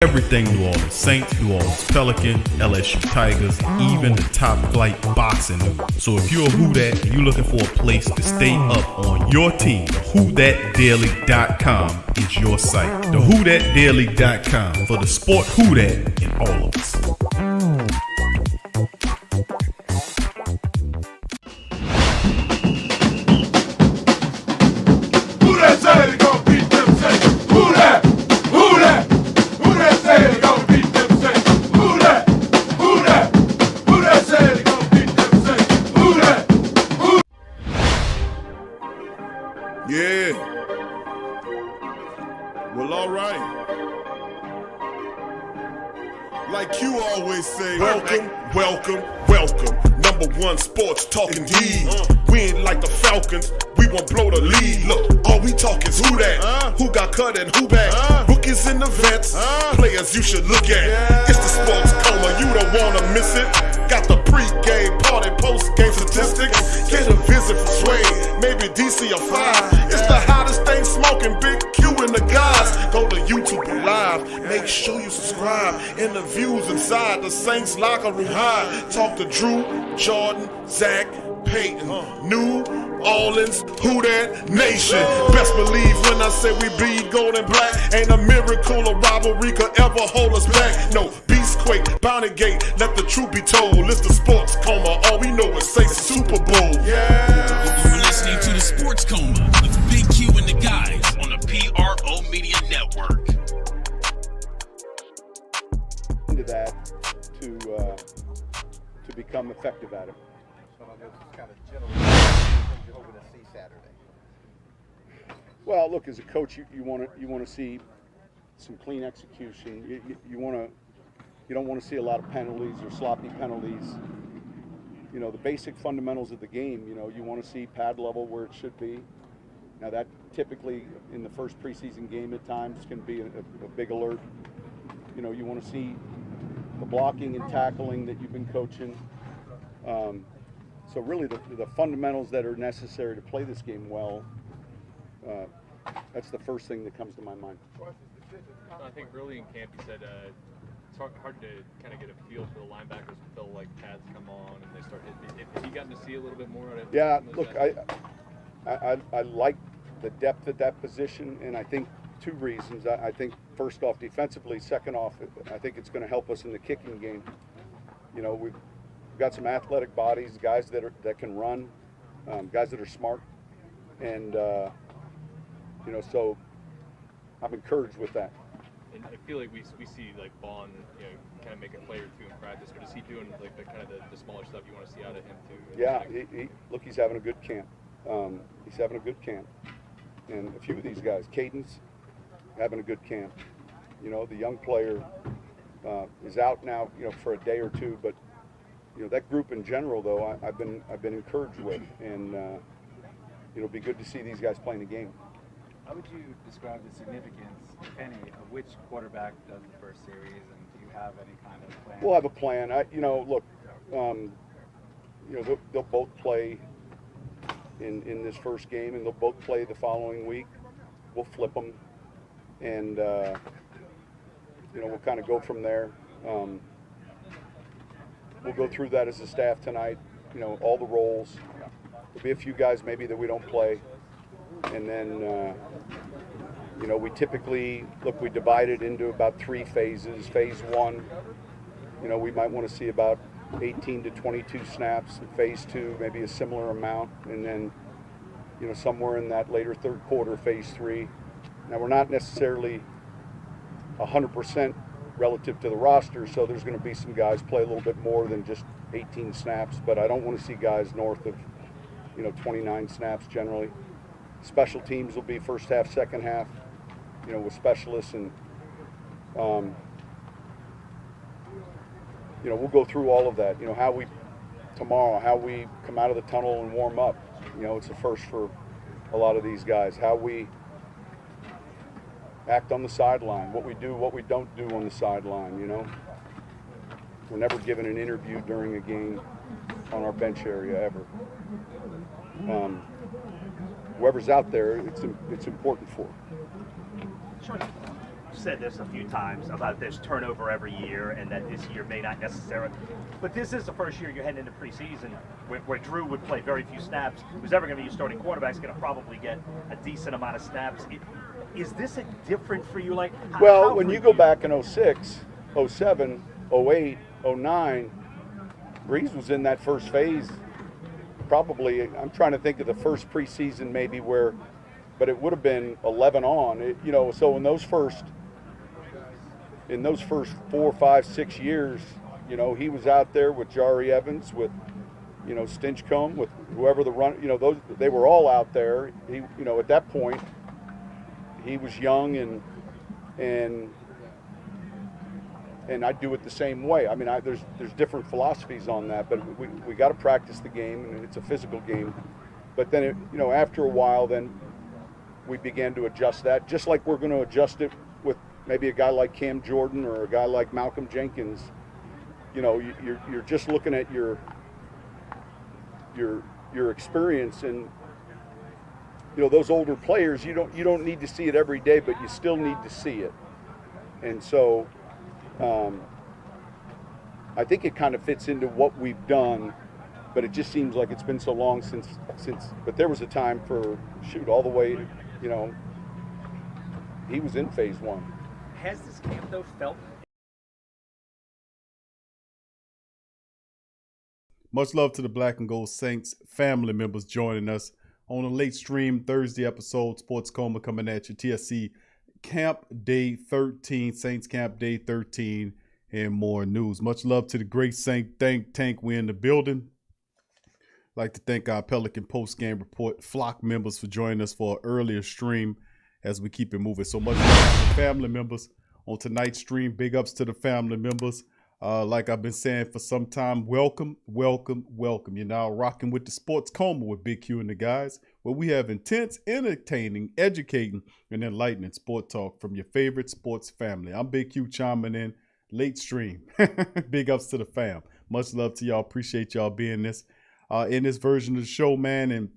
Everything New Orleans Saints, New Orleans Pelicans, LSU Tigers, even the top flight boxing news. So if you're a Who Dat and you're looking for a place to stay up on your team, WhoDatDaily.com is your site. The WhoDatDaily.com for the sport Who Dat in all of us. Who that say they gonna beat them Saints? Who that? Who that? Who that say they gonna beat them Saints? Who that? Who that? Who that say they gonna beat them Saints? Who that? Who? Yeah. Well, all right. Like you always say, welcome, welcome, welcome. Number one sports talking D. We ain't like the Falcons, we won't blow the lead. Look, all we talk is who that, who got cut and who back. Rookies and the vets, players you should look at. It's the sports coma, you don't wanna miss it. Got the pre-game party, post-game statistics. Get a visit from Sway, maybe DC or 5. It's the hottest thing smoking, Big Q and the guys. Go to YouTube Live, make sure you subscribe. Interviews inside the Saints locker room high. Talk to Drew, Jordan, Zach, Peyton, New Orleans, Who Dat Nation. Best believe when I say we bleed gold and black. Ain't a miracle or rivalry could ever hold us back. No, Beastquake, Bounty Gate, let the truth be told. It's the sports coma, all we know is say Super Bowl. Yeah. You're listening to the Sports Coma with Big Q and the guys on the PRO Media Network. Into that to become effective at it. Kind of general things you're hoping to see Saturday. Well, look, as a coach, you want to see some clean execution. You don't want to see a lot of penalties or sloppy penalties. You know, the basic fundamentals of the game. You know, you want to see pad level where it should be. Now that typically in the first preseason game at times can be a big alert. You know, you want to see the blocking and tackling that you've been coaching. So really the fundamentals that are necessary to play this game well, that's the first thing that comes to my mind. I think early in camp you said it's hard to kind of get a feel for the linebackers until like pads come on and they start hitting. Have you gotten to see a little bit more of it? Yeah, look, I like the depth at that position, and I think two reasons. I think first off defensively, second off I think it's going to help us in the kicking game. You know, we've got some athletic bodies, guys that can run, guys that are smart, and you know, so I'm encouraged with that. And I feel like we see like Vaughn, you know, kind of make a play or two in practice, but is he doing like the kind of the smaller stuff you want to see out of him too? Yeah, look, he's having a good camp. He's having a good camp, and a few of these guys, Caden's having a good camp. You know, the young player is out now, you know, for a day or two, but you know, that group in general, though, I've been encouraged with, and it'll be good to see these guys playing the game. How would you describe the significance, if any, of which quarterback does the first series, and do you have any kind of plan? We'll have a plan. You know, look, you know, they'll both play in this first game, and they'll both play the following week. We'll flip them, and you know, we'll kind of go from there. We'll go through that as a staff tonight, you know, all the roles. There'll be a few guys maybe that we don't play. And then, you know, we typically, look, we divide it into about 3 phases. Phase 1, you know, we might want to see about 18 to 22 snaps. In phase 2, maybe a similar amount. And then, you know, somewhere in that later third quarter, phase 3. Now, we're not necessarily 100% relative to the roster, so there's going to be some guys play a little bit more than just 18 snaps, but I don't want to see guys north of, you know, 29 snaps generally. Special teams will be first half, second half, you know, with specialists, and you know, we'll go through all of that. You know, how we come out of the tunnel and warm up. You know, it's a first for a lot of these guys. How we act on the sideline, what we do, what we don't do on the sideline, you know. We're never given an interview during a game on our bench area, ever. Whoever's out there, it's important for. said this a few times about this turnover every year, and that this year may not necessarily. But this is the first year you're heading into preseason where Drew would play very few snaps. Who's ever going to be your starting quarterback is going to probably get a decent amount of snaps. Is this a different for you? Like, well, when you go back in 06, 07, 08, 09, Breeze was in that first phase. Probably, I'm trying to think of the first preseason maybe where, but it would have been 11 on. So in those first 4, 5, 6 years, he was out there with Jari Evans, with Stinchcomb, with whoever the run. They were all out there. He, at that point, he was young and I do it the same way. I mean, there's different philosophies on that, but we got to practice the game, and it's a physical game. But then, after a while, then we began to adjust that, just like we're going to adjust it with maybe a guy like Cam Jordan or a guy like Malcolm Jenkins. You're just looking at your experience, and those older players, you don't need to see it every day, but you still need to see it. And so I think it kind of fits into what we've done, but it just seems like it's been so long since. But there was a time for all the way, he was in phase 1. Has this camp though felt? Much love to the Black and Gold Saints family members joining us on a late stream Thursday episode. Sports Coma coming at you. TSC Camp Day 13, Saints Camp Day 13, and more news. Much love to the great Saint Tank. We're in the building. Like to thank our Pelican post-game report flock members for joining us for an earlier stream as we keep it moving. So much love to the family members on tonight's stream. Big ups to the family members. Like I've been saying for some time, welcome, welcome, welcome. You're now rocking with the Sports Coma with Big Q and the guys, where we have intense, entertaining, educating, and enlightening sport talk from your favorite sports family. I'm Big Q chiming in late stream. Big ups to the fam. Much love to y'all. Appreciate y'all being in this version of the show, man. And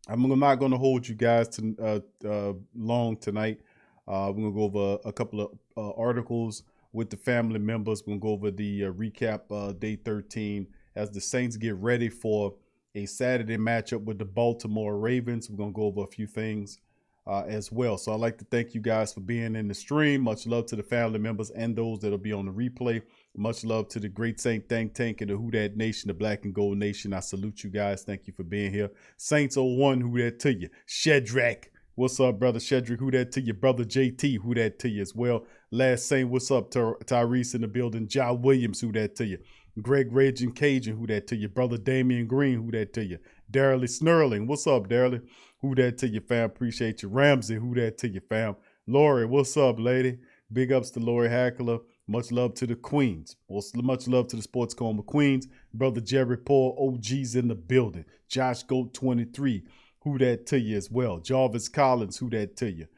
I'm not going to hold you guys to long tonight. We're going to go over a couple of articles with the family members. We're going to go over the recap day 13 as the Saints get ready for a Saturday matchup with the Baltimore Ravens. We're going to go over a few things as well. So I'd like to thank you guys for being in the stream. Much love to the family members and those that'll be on the replay. Much love to the great Saint Tank and the Who Dat Nation, the Black and Gold Nation. I salute you guys. Thank you for being here. Saints 01, who that to you? Shedrack. What's up, brother Shedrick? Who that to you? Brother JT, who that to you as well? Last Saint, what's up? Tyrese in the building. Ja Williams, who that to you? Greg Raging Cajun, who that to you? Brother Damian Green, who that to you? Darrell Snurling, what's up, Darrell? Who that to you, fam? Appreciate you. Ramsey, who that to you, fam? Lori, what's up, lady? Big ups to Lori Hackler. Much love to the Queens. Much love to the Sports Coma Queens. Brother Jerry Paul, OG's in the building. Josh Goat 23. Who that to you as well? Jarvis Collins, who that to you?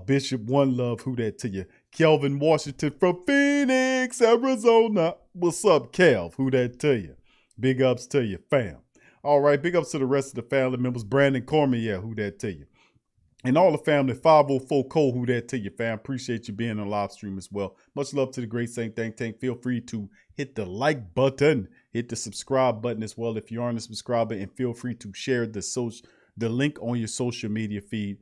Bishop One Love, who that to you? Kelvin Washington from Phoenix, Arizona. What's up, Kev? Who that to you? Big ups to you, fam. All right, big ups to the rest of the family members. Brandon Cormier, who that to you? And all the family, 504 Cole, who that to you, fam. Appreciate you being on live stream as well. Much love to the great Saint Tank. Feel free to hit the like button, hit the subscribe button as well if you aren't a subscriber, and feel free to share the link on your social media feed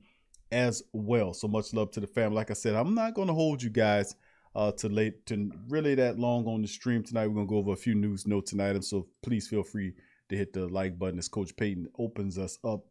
as well. So much love to the family. Like I said, I'm not going to hold you guys to really that long on the stream tonight. We're going to go over a few news notes and items. So please feel free to hit the like button as Coach Payton opens us up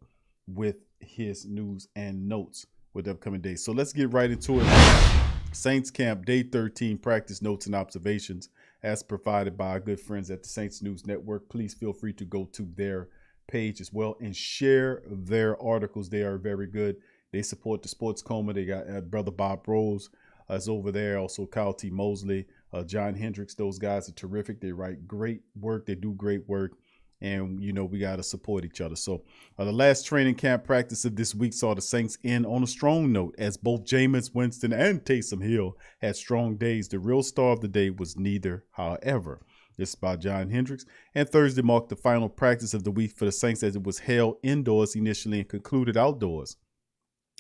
with his news and notes with the upcoming days. So let's get right into it. Saints Camp Day 13 practice notes and observations as provided by our good friends at the Saints News Network. Please feel free to go to their page as well and share their articles. They are very good. They support the Sports Coma. They got brother Bob Rose is over there. Also Kyle T. Mosley, John Hendricks. Those guys are terrific. They write great work. They do great work. And, we got to support each other. So the last training camp practice of this week saw the Saints end on a strong note as both Jameis Winston and Taysom Hill had strong days. The real star of the day was neither, however. This is by John Hendricks. And Thursday marked the final practice of the week for the Saints as it was held indoors initially and concluded outdoors.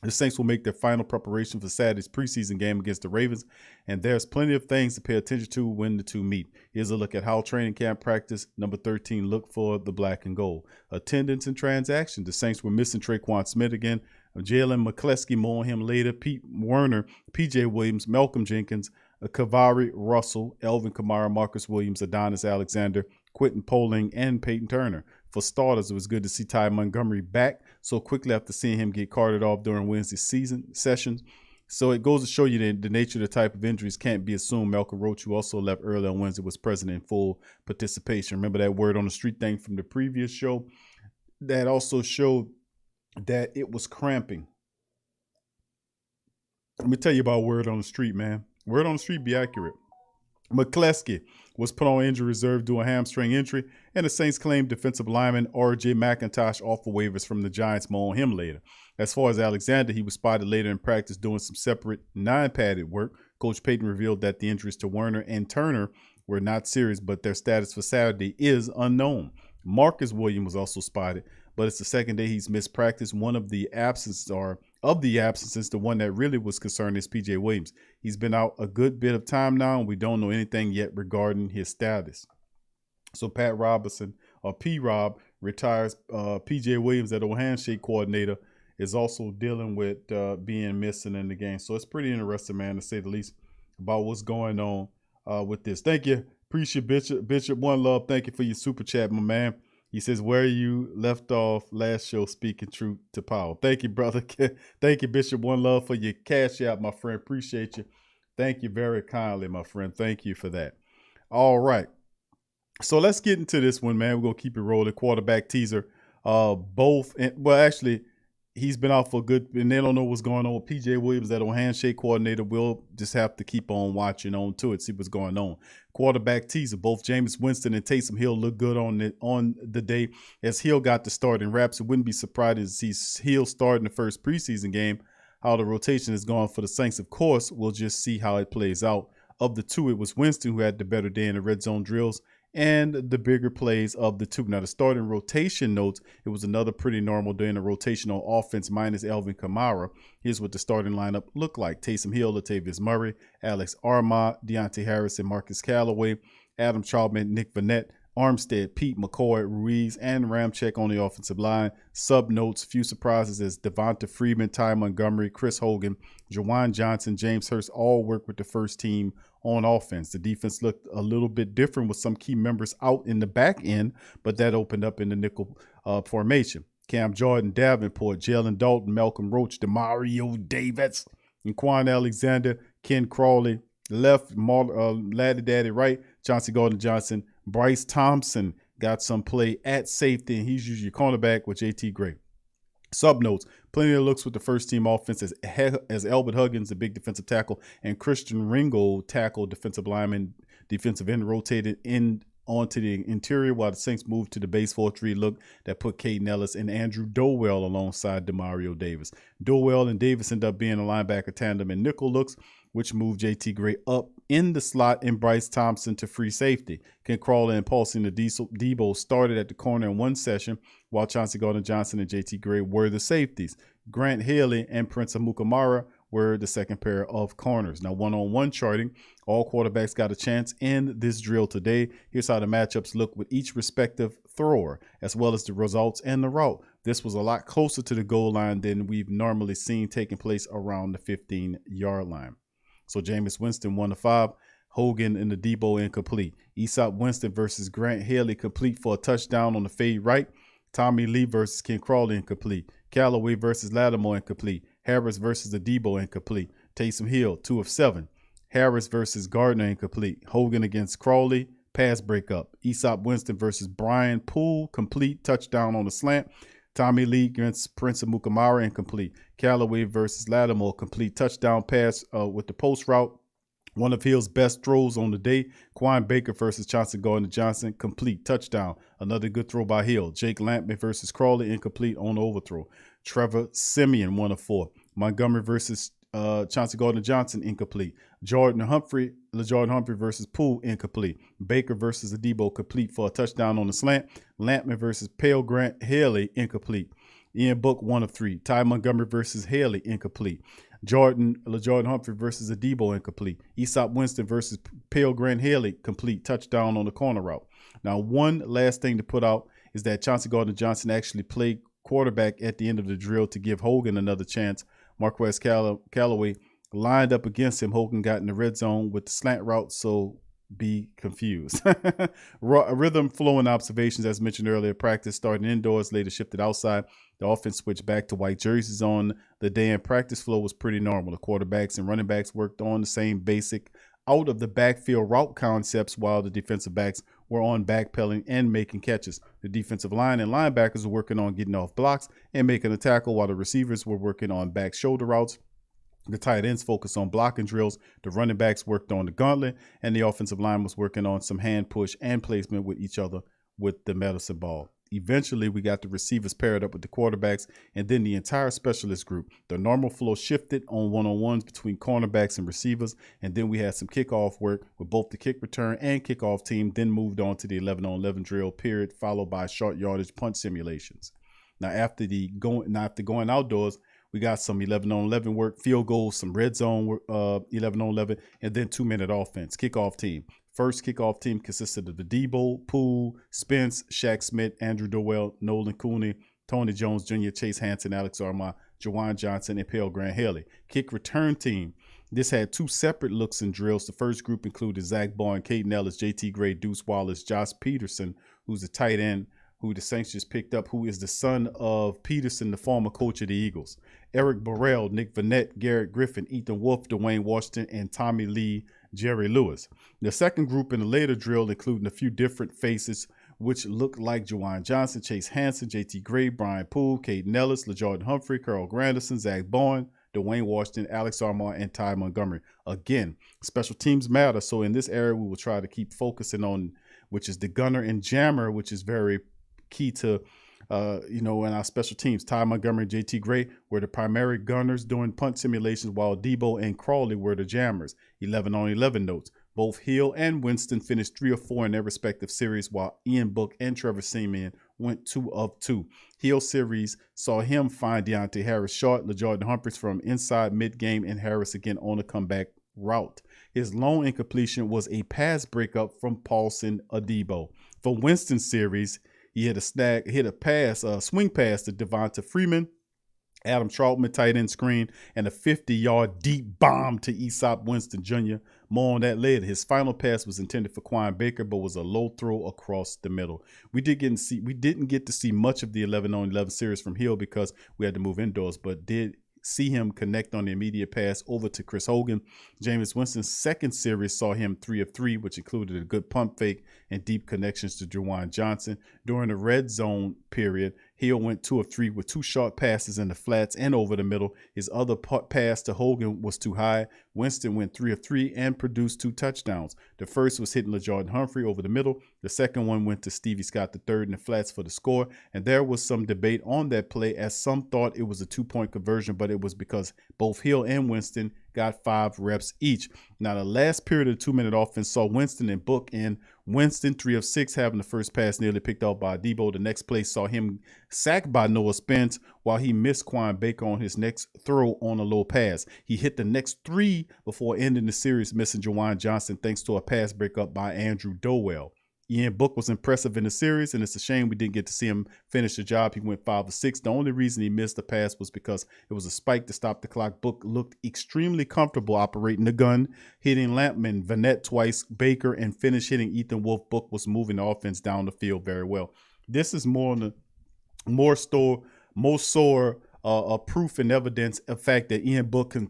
The Saints will make their final preparation for Saturday's preseason game against the Ravens, and there's plenty of things to pay attention to when the two meet. Here's a look at how training camp practice. Number 13, look for the black and gold. Attendance and transactions. The Saints were missing Traquan Smith again. Jalen McCleskey, more on him later. Pete Werner, P.J. Williams, Malcolm Jenkins, Kavari Russell, Elvin Kamara, Marcus Williams, Adonis Alexander, Quentin Poling, and Peyton Turner. For starters, it was good to see Ty Montgomery back so quickly after seeing him get carted off during Wednesday's season sessions. So it goes to show you that the nature of the type of injuries can't be assumed. Malcolm Roach, who also left early on Wednesday, was present in full participation. Remember that word on the street thing from the previous show? That also showed that it was cramping. Let me tell you about word on the street, man. Word on the street be accurate. McCleskey was put on injury reserve due to a hamstring injury, and the Saints claimed defensive lineman R.J. McIntosh off for waivers from the Giants. More on him later. As far as Alexander, he was spotted later in practice doing some separate non-padded work. Coach Payton revealed that the injuries to Werner and Turner were not serious, but their status for Saturday is unknown. Marcus Williams was also spotted, but it's the second day he's missed practice. One of the absences, the one that really was concerning is P.J. Williams. He's been out a good bit of time now, and we don't know anything yet regarding his status. So Pat Robinson, or P-Rob, retires. P.J. Williams, that old handshake coordinator, is also dealing with being missing in the game. So it's pretty interesting, man, to say the least, about what's going on with this. Thank you. Appreciate Bishop. Bishop, one love. Thank you for your super chat, my man. He says, where you left off last show, speaking truth to power. Thank you, brother. Thank you, Bishop. One love for your cash out, my friend. Appreciate you. Thank you very kindly, my friend. Thank you for that. All right. So let's get into this one, man. We're going to keep it rolling. Quarterback teaser. Actually, he's been out for good, and they don't know what's going on with P.J. Williams, that old handshake coordinator. We'll just have to keep on watching on to it, see what's going on. Quarterback teaser. Both Jameis Winston and Taysom Hill look good on the day. As Hill got the starting reps, it wouldn't be surprising to see Hill start in the first preseason game. How the rotation is going for the Saints, of course, we'll just see how it plays out. Of the two, it was Winston who had the better day in the red zone drills and the bigger plays of the two. Now, the starting rotation notes, it was another pretty normal day in the rotational offense minus Elvin Kamara. Here's what the starting lineup looked like. Taysom Hill, Latavius Murray, Alex Armah, Deontay Harris, and Marcus Callaway, Adam Trautman, Nick Vannett, Armstead, Pete McCoy, Ruiz, and Ramczyk on the offensive line. Sub notes, few surprises as Devonta Freeman, Ty Montgomery, Chris Hogan, Jawan Johnson, James Hurst all work with the first team on offense. The defense looked a little bit different with some key members out in the back end, but that opened up in the nickel formation. Cam Jordan, Davenport, Jalen Dalton, Malcolm Roach, Demario Davis, and Quan Alexander, Ken Crawley left, Laddie Daddy right, Chauncey Gardner-Johnson, Bryce Thompson got some play at safety, and he's usually cornerback with J.T. Gray. Subnotes, plenty of looks with the first team offense as Albert Huggins, the big defensive tackle, and Christian Ringo, tackle, defensive lineman, defensive end, rotated in onto the interior while the Saints moved to the base 4-3 look that put Caden Ellis and Andrew Dowell alongside Demario Davis. Dowell and Davis end up being a linebacker tandem in nickel looks, which moved J.T. Gray up in the slot and Bryce Thompson to free safety. Ken Crawley and Paulson Debo started at the corner in one session, while Chauncey Gardner-Johnson and J.T. Gray were the safeties. Grant Haley and Prince Amukamara were the second pair of corners. Now, one-on-one charting, all quarterbacks got a chance in this drill today. Here's how the matchups look with each respective thrower, as well as the results and the route. This was a lot closer to the goal line than we've normally seen taking place around the 15-yard line. So Jameis Winston 1-5, Hogan and the Debo incomplete. Aesop Winston versus Grant Haley complete for a touchdown on the fade right. Tommy Lee versus Ken Crawley incomplete. Callaway versus Lattimore incomplete. Harris versus the Debo incomplete. Taysom Hill 2 of 7. Harris versus Gardner incomplete. Hogan against Crawley, pass breakup. Aesop Winston versus Brian Poole, complete, touchdown on the slant. Tommy Lee against Prince Amukamara, incomplete. Callaway versus Lattimore, complete, touchdown pass with the post route. One of Hill's best throws on the day. Quan Baker versus Chauncey Gardner-Johnson, complete, touchdown. Another good throw by Hill. Jake Lampman versus Crawley, incomplete on the overthrow. Trevor Simeon 1 of 4. Montgomery versus Chauncey Gardner-Johnson, incomplete. LaJordan Humphrey versus Poole, incomplete. Baker versus Adebo, complete for a touchdown on the slant. Lampman versus Pale Grant Haley, incomplete. Ian Book, 1 of 3. Ty Montgomery versus Haley, incomplete. LaJordan Humphrey versus Adebo, incomplete. Aesop Winston versus Pale Grant Haley, complete, touchdown on the corner route. Now, one last thing to put out is that Chauncey Gardner-Johnson actually played quarterback at the end of the drill to give Hogan another chance. Marquez Callaway lined up against him. Hogan got in the red zone with the slant route, so be confused. Rhythm, flow, and observations, as mentioned earlier. Practice started indoors, later shifted outside. The offense switched back to white jerseys on the day, and practice flow was pretty normal. The quarterbacks and running backs worked on the same basic out of the backfield route concepts, while the defensive backs were on backpedaling and making catches. The defensive line and linebackers were working on getting off blocks and making a tackle, while the receivers were working on back shoulder routes. The tight ends focused on blocking drills. The running backs worked on the gauntlet, and the offensive line was working on some hand push and placement with each other with the medicine ball. Eventually, we got the receivers paired up with the quarterbacks, and then the entire specialist group. The normal flow shifted on one-on-ones between cornerbacks and receivers, and then we had some kickoff work with both the kick return and kickoff team, then moved on to the 11-on-11 drill period, followed by short yardage punt simulations. Now, after going outdoors, we got some 11-on-11 work, field goals, some red zone 11-on-11, and then 2-minute offense. Kickoff team. First kickoff team consisted of the Debo, Poole, Spence, Shaq Smith, Andrew Dowell, Nolan Cooney, Tony Jones Jr., Chase Hansen, Alex Armah, Jawan Johnson, and Pale Grant Haley. Kick return team. This had 2 separate looks and drills. The first group included Zach Bourne, Caden Ellis, JT Gray, Deuce Wallace, Josh Peterson, who's a tight end, who the Saints just picked up, who is the son of Peterson, the former coach of the Eagles. Eric Burrell, Nick Vanette, Garrett Griffin, Ethan Wolf, Dwayne Washington, and Tommy Lee, Jerry Lewis. The second group in the later drill, including a few different faces, which looked like Jawan Johnson, Chase Hansen, JT Gray, Brian Poole, Caden Ellis, LaJordan Humphrey, Carl Granderson, Zach Bourne, Dwayne Washington, Alex Armah, and Ty Montgomery. Again, special teams matter, so in this area, we will try to keep focusing on, which is the gunner and jammer, which is very key to, in our special teams. Ty Montgomery and JT Gray were the primary gunners doing punt simulations, while Debo and Crawley were the jammers. 11-on-11 notes. Both Hill and Winston finished 3 of 4 in their respective series, while Ian Book and Trevor Siemian went 2 of 2. Hill series saw him find Deontay Harris short, LaJordan Humphries from inside mid-game, and Harris again on a comeback route. His lone incompletion was a pass breakup from Paulson Adebo. For Winston's series, he hit a swing pass to Devonta Freeman, Adam Trautman, tight end screen, and a 50-yard deep bomb to Aesop Winston Jr. More on that later. His final pass was intended for Quine Baker, but was a low throw across the middle. We didn't get to see much of the 11-on-11 series from Hill because we had to move indoors, but did see him connect on the immediate pass over to Chris Hogan. Jameis Winston's second series saw him 3 of 3, which included a good pump fake and deep connections to Jawan Johnson. During the red zone period, Hill went 2 of 3 with 2 short passes in the flats and over the middle. His other pass to Hogan was too high. Winston went 3 of 3 and produced 2 touchdowns. The first was hitting LaJordan Humphrey over the middle. The second one went to Stevie Scott III in the flats for the score. And there was some debate on that play, as some thought it was a 2-point conversion, but it was because both Hill and Winston got 5 reps each. Now, the last period of the 2-minute offense saw Winston and Book in. Winston 3 of 6, having the first pass nearly picked off by Debo. The next play saw him sacked by Noah Spence, while he missed Quine Baker on his next throw on a low pass. He hit the next 3 before ending the series, missing Jawan Johnson thanks to a pass breakup by Andrew Dowell. Ian Book was impressive in the series, and it's a shame we didn't get to see him finish the job. He went 5 of 6. The only reason he missed the pass was because it was a spike to stop the clock. Book looked extremely comfortable operating the gun, hitting Lampman, Vanette twice, Baker, and finished hitting Ethan Wolf. Book was moving the offense down the field very well. This is more proof and evidence of fact that Ian Book can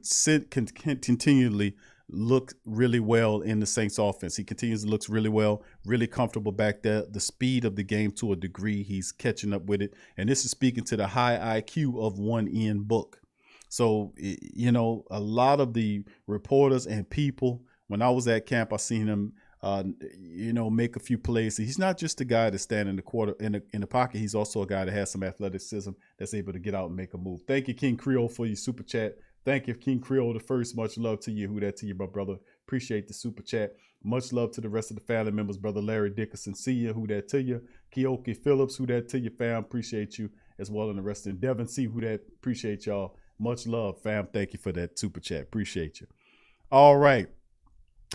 continually look really well in the Saints offense. He continues to look really well, really comfortable back there. The speed of the game to a degree, he's catching up with it. And this is speaking to the high IQ of one Ian Book. So, a lot of the reporters and people, when I was at camp, I seen him, make a few plays. He's not just a guy to stand in the pocket. He's also a guy that has some athleticism that's able to get out and make a move. Thank you, King Creole, for your super chat. Thank you, King Creole the first. Much love to you. Who that to you, my brother. Appreciate the super chat. Much love to the rest of the family members. Brother Larry Dickerson, see you. Who that to you. Keoki Phillips, who that to you, fam. Appreciate you. as well, and the rest of them. Devin, see who that. Appreciate y'all. Much love, fam. Thank you for that super chat. Appreciate you. All right.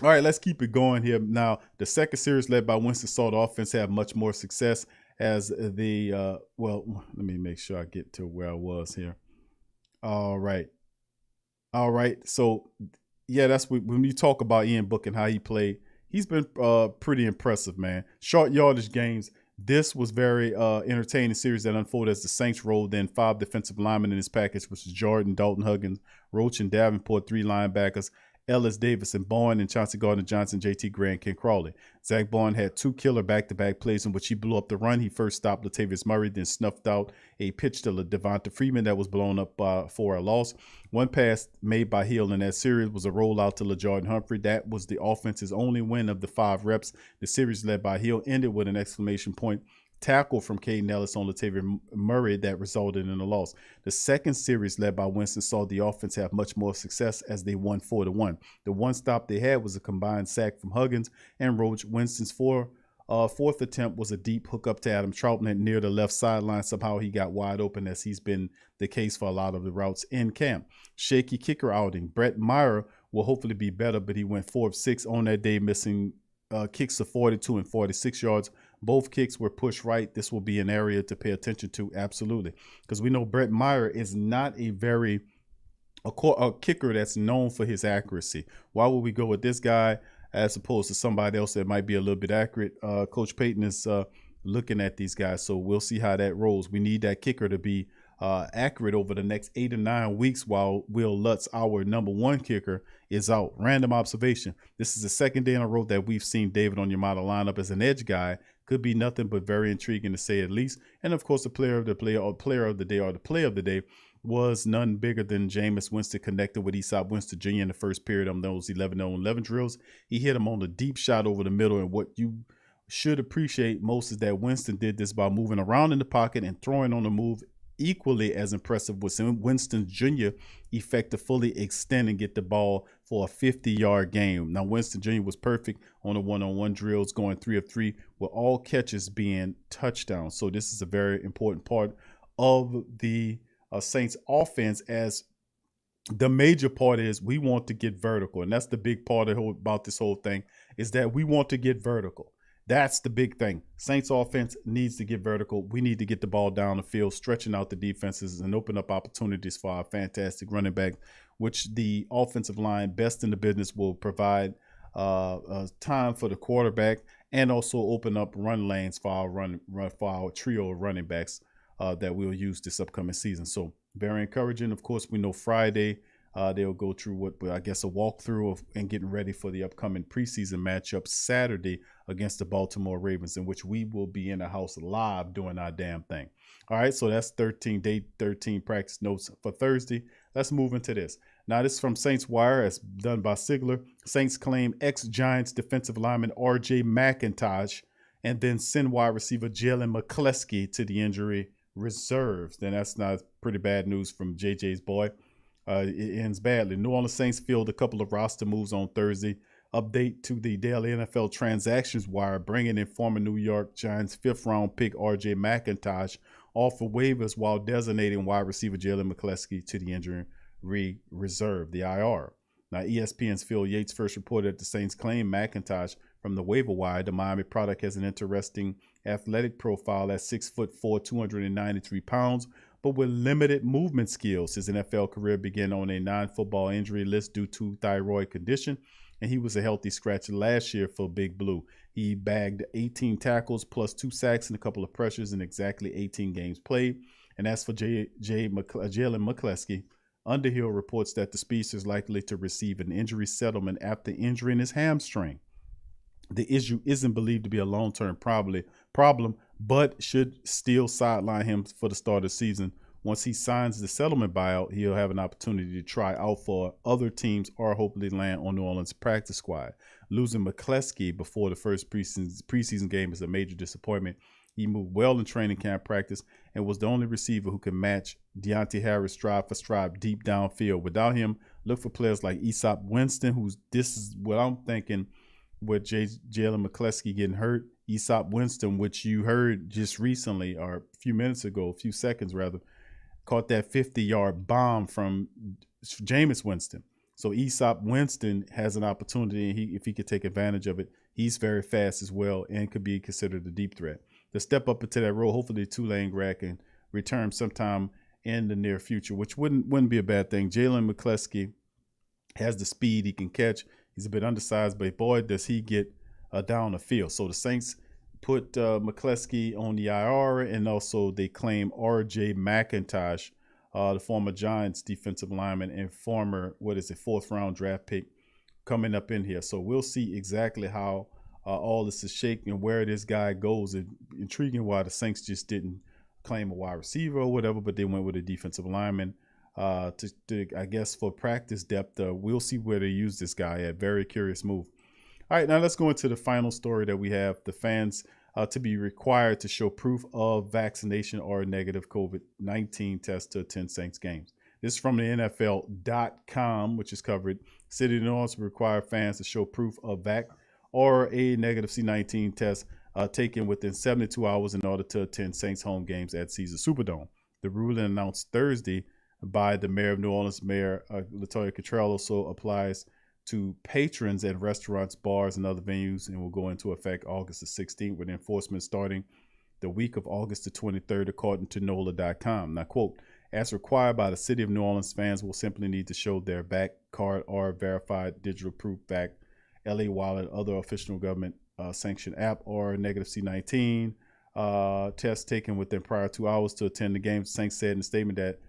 All right, let's keep it going here. Now, the second series led by Winston saw the offense have much more success as the, well, let me make sure I get to where I was here. All right. All right. So, yeah, that's when you talk about Ian Book and how he played. He's been pretty impressive, man. Short yardage games. This was very entertaining series that unfolded as the Saints rolled in 5 defensive linemen in this package, which is Jordan, Dalton Huggins, Roach, and Davenport, 3 linebackers, Ellis Davis and Bourne, and Chauncey Gardner-Johnson, JT Grant, Ken Crawley. Zach Bourne had 2 killer back-to-back plays in which he blew up the run. He first stopped Latavius Murray, then snuffed out a pitch to Devonta Freeman that was blown up for a loss. One pass made by Hill in that series was a rollout to LaJordan Humphrey. That was the offense's only win of the 5 reps. The series led by Hill ended with an exclamation point tackle from Caden Ellis on Latavius Murray that resulted in a loss. The second series led by Winston saw the offense have much more success as they won 4-1. The one stop they had was a combined sack from Huggins and Roach. Winston's fourth attempt was a deep hookup to Adam Troutman near the left sideline. Somehow he got wide open, as he's been the case for a lot of the routes in camp. Shaky kicker outing. Brett Meyer will hopefully be better, but he went 4 of 6 on that day, missing kicks of 42 and 46 yards. Both kicks were pushed right. This will be an area to pay attention to, absolutely, because we know Brett Meyer is not a kicker that's known for his accuracy. Why would we go with this guy as opposed to somebody else that might be a little bit accurate? Coach Payton is looking at these guys, so we'll see how that rolls. We need that kicker to be accurate over the next 8 or 9 weeks while Will Lutz, our number 1 kicker, is out. Random observation. This is the second day in a row that we've seen David on your model lineup as an edge guy. Could be nothing but very intriguing, to say at least. And of course, the player of the play of the day was none bigger than Jameis Winston, connected with Easop Winston Jr. in the first period on those 11-on-11 drills. He hit him on the deep shot over the middle, and what you should appreciate most is that Winston did this by moving around in the pocket and throwing on the move. Equally as impressive was Winston Jr. effective fully extend and get the ball for a 50-yard game. Now, Winston Jr. was perfect on the one-on-one drills, going 3 of 3 with all catches being touchdowns. So this is a very important part of the Saints offense, as the major part is we want to get vertical. And that's the big part about this whole thing, is that we want to get vertical. That's the big thing. Saints offense needs to get vertical. We need to get the ball down the field, stretching out the defenses and open up opportunities for our fantastic running back, which the offensive line, best in the business, will provide time for the quarterback and also open up run lanes for our trio of running backs that we'll use this upcoming season. So very encouraging. Of course, we know Friday they'll go through a walkthrough and getting ready for the upcoming preseason matchup Saturday against the Baltimore Ravens, in which we will be in the house live doing our damn thing. All right, so that's day 13 practice notes for Thursday. Let's move into this. Now, this is from Saints Wire, as done by Sigler. Saints claim ex-Giants defensive lineman R.J. McIntosh and then send wide receiver Jalen McCleskey to the injury reserves. Then that's not pretty bad news from JJ's boy. It ends badly. New Orleans Saints filled a couple of roster moves on Thursday. Update to the daily NFL transactions wire, bringing in former New York Giants 5th-round pick R.J. McIntosh off of waivers while designating wide receiver Jalen McCleskey to the injury reserve, the IR. Now, ESPN's Phil Yates first reported that the Saints claim McIntosh from the waiver wire. The Miami product has an interesting athletic profile at 6'4", 293 pounds, but with limited movement skills. His NFL career began on a non-football injury list due to thyroid condition, and he was a healthy scratch last year for Big Blue. He bagged 18 tackles plus 2 sacks and a couple of pressures in exactly 18 games played. And as for Jalen McCleskey, Underhill reports that the speedster is likely to receive an injury settlement after injuring his hamstring. The issue isn't believed to be a long-term problem, but should still sideline him for the start of the season. Once he signs the settlement buyout, he'll have an opportunity to try out for other teams or hopefully land on New Orleans practice squad. Losing McCleskey before the first preseason game is a major disappointment. He moved well in training camp practice and was the only receiver who could match Deontay Harris stride for stride deep downfield. Without him, look for players like Easop Winston, this is what I'm thinking with Jalen McCleskey getting hurt. Aesop Winston, which you heard just recently, or a few minutes ago, a few seconds rather, caught that 50-yard bomb from Jameis Winston. So Aesop Winston has an opportunity, and if he could take advantage of it, he's very fast as well and could be considered a deep threat. To step up into that role, hopefully Tulane Grad can return sometime in the near future, which wouldn't be a bad thing. Jalen McCleskey has the speed, he can catch. He's a bit undersized, but boy, does he get down the field. So the Saints put McCleskey on the IR, and also they claim R.J. McIntosh, the former Giants defensive lineman and former, 4th round draft pick, coming up in here. So we'll see exactly how all this is shaking and where this guy goes. It's intriguing why the Saints just didn't claim a wide receiver or whatever, but they went with a defensive lineman to I guess, for practice depth. We'll see where they use this guy at. Very curious move. All right, now let's go into the final story that we have. The fans to be required to show proof of vaccination or a negative COVID-19 test to attend Saints games. This is from the NFL.com, which is covered. City of New Orleans will require fans to show proof of vac or a negative C-19 test taken within 72 hours in order to attend Saints home games at Caesars Superdome. The ruling announced Thursday by the mayor of New Orleans, Mayor Latoya Cantrell, also applies to patrons at restaurants, bars, and other venues, and will go into effect August the 16th, with enforcement starting the week of August the 23rd, according to NOLA.com. Now, quote, as required by the City of New Orleans, fans will simply need to show their VAC card or verified digital proof VAC, LA Wallet, other official government sanctioned app, or negative C-19 test taken within prior 2 hours to attend the game. Saints said in a statement that,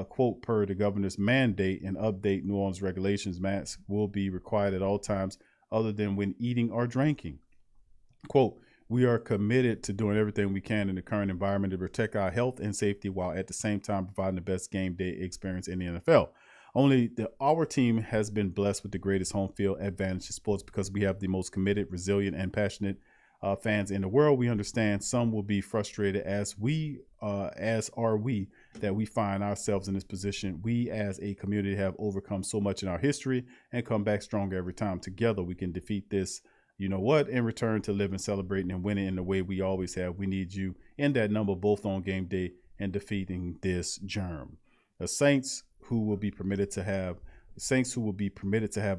quote, per the governor's mandate and update New Orleans regulations, masks will be required at all times other than when eating or drinking. Quote, we are committed to doing everything we can in the current environment to protect our health and safety while at the same time providing the best game day experience in the NFL. Our team has been blessed with the greatest home field advantage in sports because we have the most committed, resilient, and passionate fans in the world. We understand some will be frustrated as are we that we find ourselves in this position. We as a community have overcome so much in our history and come back stronger every time. Together we can defeat this, and return to living, celebrating, and winning in the way we always have. We need you in that number, both on game day and defeating this germ. The Saints who will be permitted to have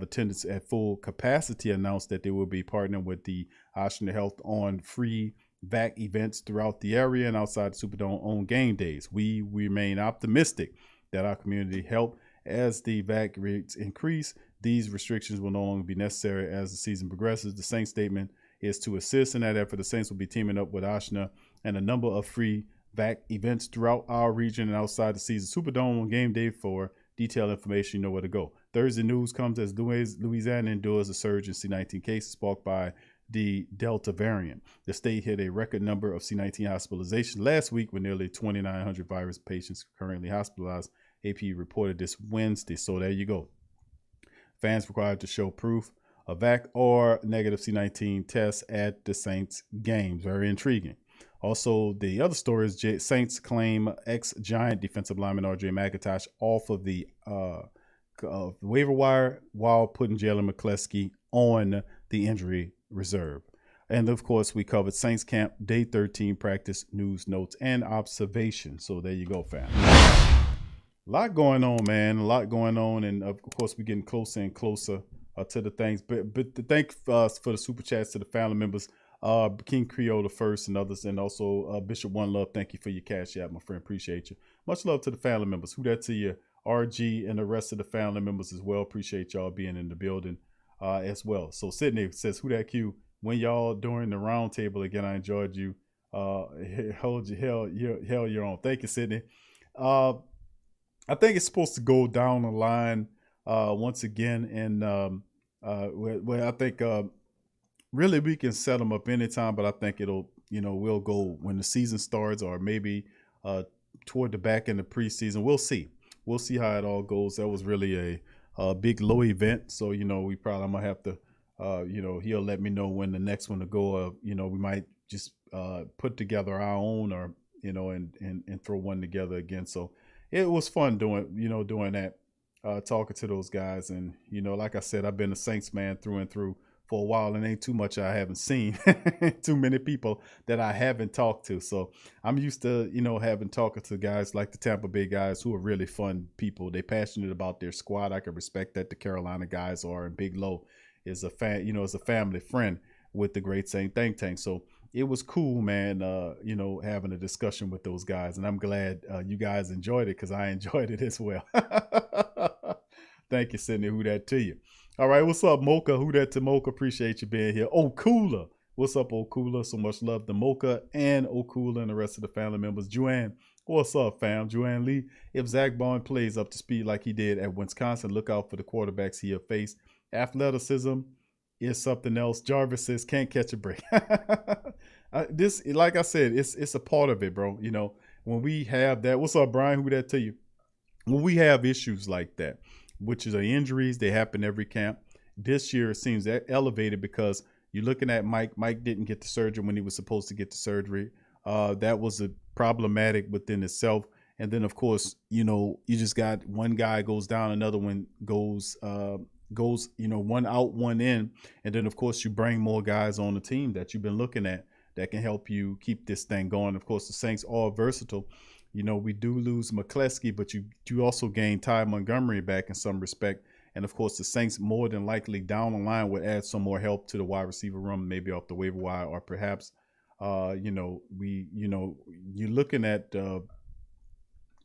attendance at full capacity announced that they will be partnering with the Oshner Health on free VAC events throughout the area and outside the Superdome on game days. We remain optimistic that our community help as the VAC rates increase. These restrictions will no longer be necessary as the season progresses. The Saints statement is to assist in that effort. The Saints will be teaming up with Oshner and a number of free VAC events throughout our region and outside the season Superdome on game day. For detailed information, you know where to go. Thursday news comes as Louisiana endures a surge in C-19 cases sparked by the Delta variant. The state hit a record number of C-19 hospitalizations last week with nearly 2,900 virus patients currently hospitalized. AP reported this Wednesday. So there you go. Fans required to show proof of VAC or negative C-19 tests at the Saints games. Very intriguing. Also, the other story is Saints claim ex-Giant defensive lineman R.J. McIntosh off of the waiver wire while putting Jalen McCleskey on the injury reserve. And, of course, we covered Saints camp, day 13 practice, news, notes, and observations. So there you go, fam. A lot going on, man. A lot going on. And, of course, we're getting closer and closer to the things. But to thank for the super chats to the family members. King Creole the first and others, and also Bishop One Love, thank you for your cash app, my friend. Appreciate you. Much love to the family members. Who that to you, RG, and the rest of the family members as well. Appreciate y'all being in the building as well. So Sydney says, who that Q? When y'all during the round table again, I enjoyed you. Hold your hell your own. Thank you, Sydney. I think it's supposed to go down the line once again, and where I think really we can set them up anytime, but I think it'll, we'll go when the season starts, or maybe toward the back end of preseason. We'll see. We'll see how it all goes. That was really a big low event, so I'm gonna have to, he'll let me know when the next one to go. We might just put together our own, or and throw one together again. So it was fun doing that, talking to those guys, and like I said, I've been a Saints man through and through for a while, and ain't too much I haven't seen. Too many people that I haven't talked to. So I'm used to, having talking to guys like the Tampa Bay guys who are really fun people. They passionate about their squad. I can respect that. The Carolina guys are, and Big Low is a fan, is a family friend with the Great Saint Think Tank. So it was cool, man, having a discussion with those guys. And I'm glad you guys enjoyed it, because I enjoyed it as well. Thank you, Sydney. Who that to you? All right, what's up, Mocha? Who that to Mocha? Appreciate you being here. Okula. What's up, Okula? So much love to Mocha and Okula and the rest of the family members. Juan, what's up, fam? Juan Lee. If Zach Bond plays up to speed like he did at Wisconsin, look out for the quarterbacks he'll face. Athleticism is something else. Jarvis says can't catch a break. This, like I said, it's a part of it, bro. When we have that, what's up, Brian? Who that to you? When we have issues like that, which is injuries, they happen every camp. This year it seems elevated because you're looking at Mike. Mike didn't get the surgery when he was supposed to get the surgery. That was a problematic within itself. And then, of course, you just got one guy goes down, another one goes, one out, one in. And then, of course, you bring more guys on the team that you've been looking at that can help you keep this thing going. Of course, the Saints are versatile. We do lose McCleskey, but you also gain Ty Montgomery back in some respect. And, of course, the Saints more than likely down the line would add some more help to the wide receiver room, maybe off the waiver wire, or perhaps, you're looking at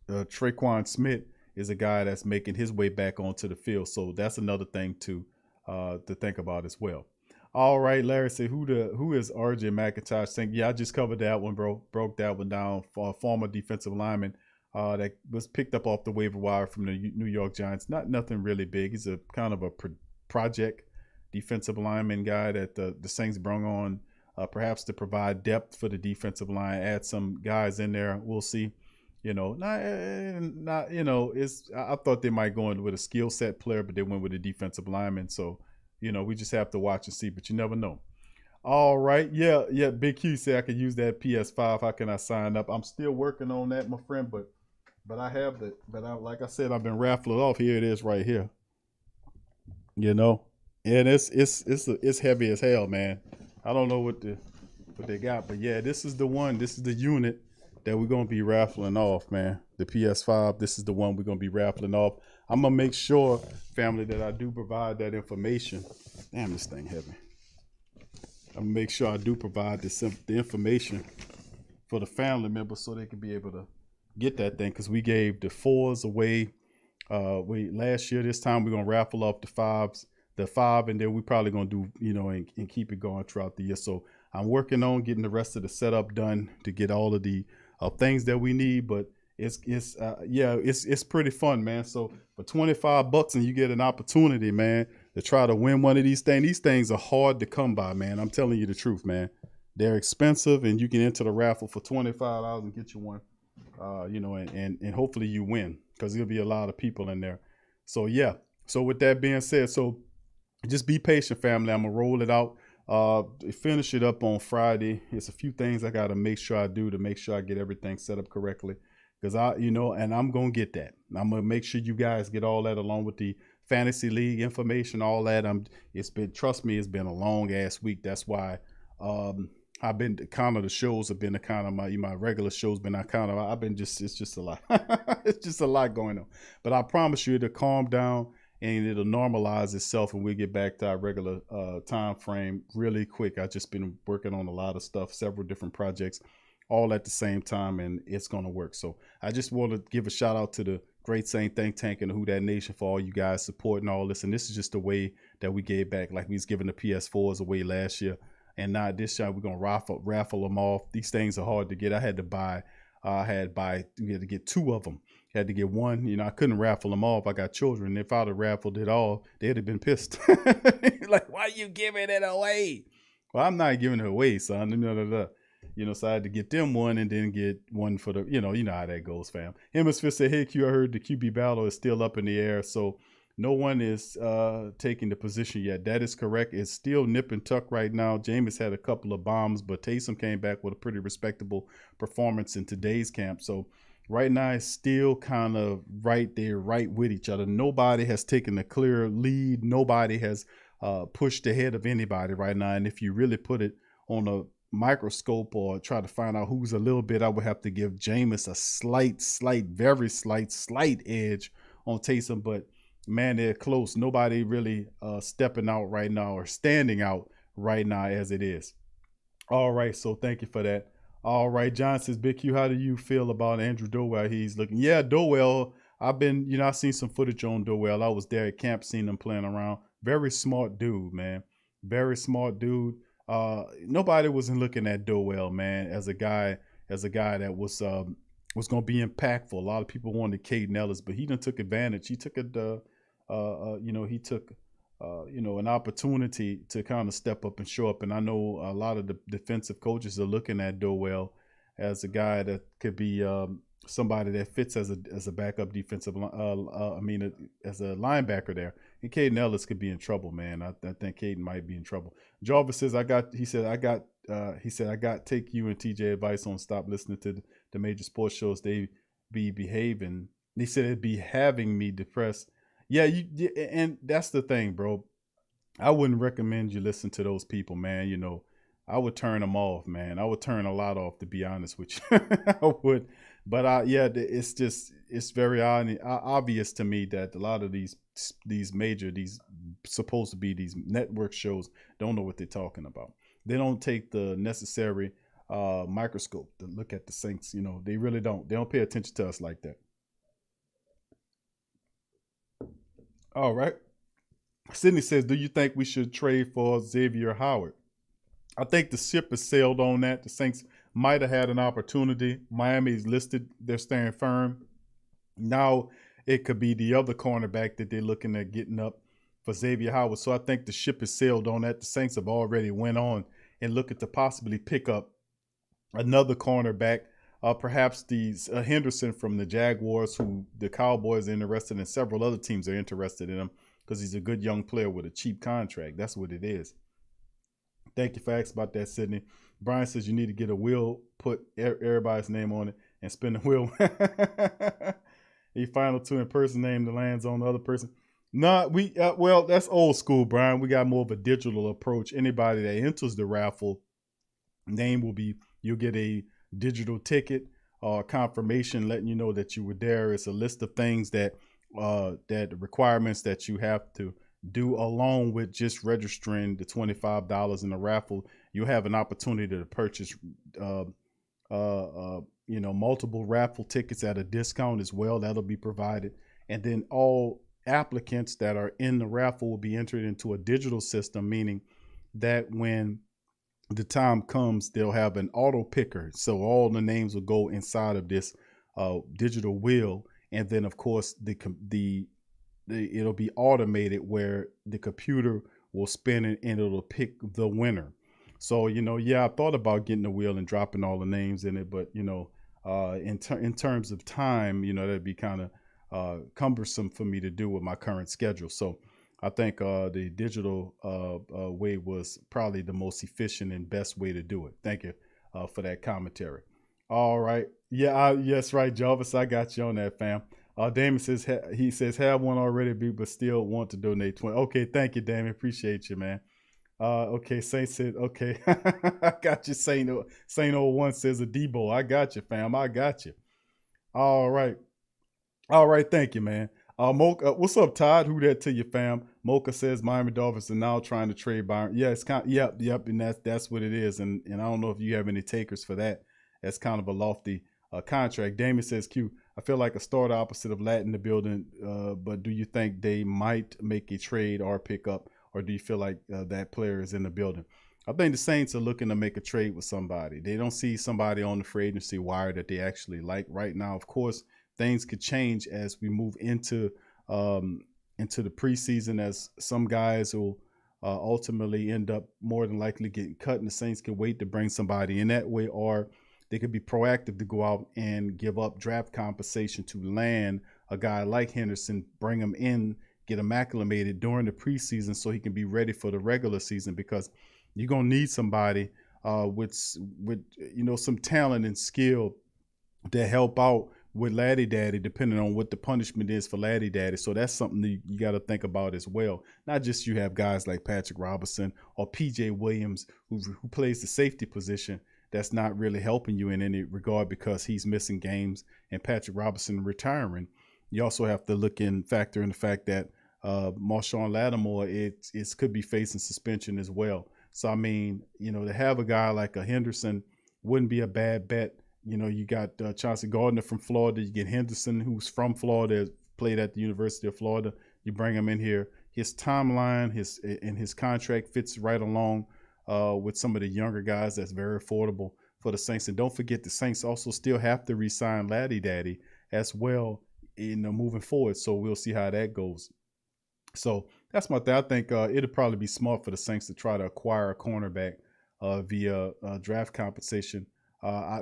Traquan Smith is a guy that's making his way back onto the field. So that's another thing to think about as well. All right, Larry said, who is R.J. McIntosh? Saying, yeah, I just covered that one, bro. Broke that one down for a former defensive lineman that was picked up off the waiver wire from the New York Giants. Nothing really big. He's a kind of a project defensive lineman guy that the Saints brought on perhaps to provide depth for the defensive line, add some guys in there. We'll see. I thought they might go in with a skill set player, but they went with a defensive lineman. So, we just have to watch and see, but you never know. All right. Yeah. Big Q said I could use that PS5. How can I sign up? I'm still working on that, my friend, but I have like I said, I've been raffling off. Here it is right here. And it's heavy as hell, man. I don't know what they got, but yeah, this is the one. This is the unit that we're going to be raffling off, man. The PS5, this is the one we're going to be raffling off. I'm going to make sure, family, that I do provide that information. Damn, this thing heavy. I'm going to make sure I do provide the information for the family members so they can be able to get that thing, because we gave the 4s away last year. This time we're going to raffle off the 5s, and then we're probably going to do, and keep it going throughout the year. So I'm working on getting the rest of the setup done to get all of the things that we need, but it's pretty fun, man. So for $25 and you get an opportunity, man, to try to win one of these things. These things are hard to come by, man. I'm telling you the truth, man. They're expensive, and you can enter the raffle for $25 and get you one, and hopefully you win, because there'll be a lot of people in there. So yeah. So with that being said, so just be patient, family. I'm gonna roll it out. Finish it up on Friday. It's a few things I got to make sure I do to make sure I get everything set up correctly, because and I'm going to get that. I'm going to make sure you guys get all that, along with the fantasy league information, all that. Trust me, it's been a long ass week. That's why, I've been kind of, the shows have been a kind of my regular shows been a kind of, it's just a lot. It's just a lot going on, but I promise you it'll calm down and it'll normalize itself, and we'll get back to our regular time frame really quick. I've just been working on a lot of stuff, several different projects, all at the same time, and it's going to work. So I just want to give a shout out to the Great Saint Think Tank and the Who Dat Nation for all you guys supporting all this. And this is just the way that we gave back, like we was giving the PS4s away last year. And now this year we're going to raffle them off. These things are hard to get. I had to get 2 of them. Had to get one. I couldn't raffle them off. I got children. If I'd have raffled it all, they'd have been pissed. Like, why you giving it away? Well, I'm not giving it away, son. So I had to get them one and then get one for the, you know how that goes, fam. Hemisphere said, hey, Q, I heard the QB battle is still up in the air. So no one is taking the position yet. That is correct. It's still nip and tuck right now. Jameis had a couple of bombs, but Taysom came back with a pretty respectable performance in today's camp. So right now it's still kind of right there, right with each other. Nobody has taken a clear lead. Nobody has pushed ahead of anybody right now. And if you really put it on a microscope or try to find out who's a little bit, I would have to give Jameis a very slight edge on Taysom. But man, they're close. Nobody really stepping out right now or standing out right now as it is. All right, so thank you for that. All right, John says, Big Q, how do you feel about Andrew Dowell? He's looking, yeah, Dowell. I've seen some footage on Dowell. I was there at camp, seen him playing around. Very smart dude, man. Very smart dude. Nobody wasn't looking at Dowell, man, as a guy that was going to be impactful. A lot of people wanted Caden Ellis, but he done took advantage. He took an opportunity to kind of step up and show up. And I know a lot of the defensive coaches are looking at Dowell as a guy that could be somebody that fits as a backup defensive, as a linebacker there. And Caden Ellis could be in trouble, man. I think Caden might be in trouble. Jarvis says, I got take you and TJ advice on stop listening to the major sports shows. They be behaving. They said it'd be having me depressed. Yeah, and that's the thing, bro. I wouldn't recommend you listen to those people, man. You know, I would turn them off, man. I would turn a lot off, to be honest with you. I would. But it's very obvious to me that a lot of these supposed to be these network shows don't know what they're talking about. They don't take the necessary microscope to look at the Saints. You know, they really don't. They don't pay attention to us like that. All right. Sydney says, do you think we should trade for Xavier Howard? I think the ship has sailed on that. The Saints might have had an opportunity. Miami's listed. They're staying firm. Now it could be the other cornerback that they're looking at getting up for Xavier Howard. So I think the ship has sailed on that. The Saints have already went on and looking to possibly pick up another cornerback. Perhaps Henderson from the Jaguars, who the Cowboys are interested in. Several other teams are interested in him because he's a good young player with a cheap contract. That's what it is. Thank you for asking about that, Sydney. Brian says you need to get a wheel, put everybody's name on it, and spin the wheel. A final two in-person name that lands on the other person. Well, that's old school, Brian. We got more of a digital approach. Anybody that enters the raffle, name will be, you'll get a digital ticket or confirmation letting you know that you were there. It's a list of things that requirements that you have to do along with just registering the $25 in the raffle. You have an opportunity to purchase multiple raffle tickets at a discount as well. That'll be provided. And then all applicants that are in the raffle will be entered into a digital system, meaning that when the time comes, they'll have an auto picker. So all the names will go inside of this digital wheel. And then, of course, it'll be automated where the computer will spin it and it'll pick the winner. So, I thought about getting the wheel and dropping all the names in it. But, in terms of time, that'd be kind of cumbersome for me to do with my current schedule. So I think the digital way was probably the most efficient and best way to do it. Thank you for that commentary. All right. Yeah, yes, right, Jarvis. I got you on that, fam. Damon says, he says, have one already, but still want to donate 20. Okay, thank you, Damon. Appreciate you, man. Okay, Saint said, okay. I got you, Saint 01 says a Debo. I got you, fam. I got you. All right. All right, thank you, man. Mocha, what's up, Todd? Who that to you, fam? Mocha says Miami Dolphins are now trying to trade Byron. Yeah, it's kind of, yep, and that's what it is. And I don't know if you have any takers for that. That's kind of a lofty contract. Damon says, Q, I feel like a starter opposite of Latin in the building, but do you think they might make a trade or pick up, or do you feel like that player is in the building? I think the Saints are looking to make a trade with somebody. They don't see somebody on the free agency wire that they actually like right now. Of course, things could change as we move into the preseason, as some guys will ultimately end up more than likely getting cut, and the Saints can wait to bring somebody in that way, or they could be proactive to go out and give up draft compensation to land a guy like Henderson, bring him in, get him acclimated during the preseason so he can be ready for the regular season, because you're going to need somebody with some talent and skill to help out with Laddie Daddy, depending on what the punishment is for Laddie Daddy. So that's something that you got to think about as well. Not just you have guys like Patrick Robinson or PJ Williams who plays the safety position. That's not really helping you in any regard because he's missing games and Patrick Robinson retiring. You also have to factor in the fact that Marshawn Lattimore could be facing suspension as well. So, I mean, to have a guy like a Henderson wouldn't be a bad bet. You got Chauncey Gardner from Florida. You get Henderson, who's from Florida, played at the University of Florida. You bring him in here. His timeline, his contract fits right along with some of the younger guys. That's very affordable for the Saints. And don't forget, the Saints also still have to re-sign Laddie Daddy as well, moving forward. So we'll see how that goes. So that's my thing. I think it'll probably be smart for the Saints to try to acquire a cornerback via draft compensation.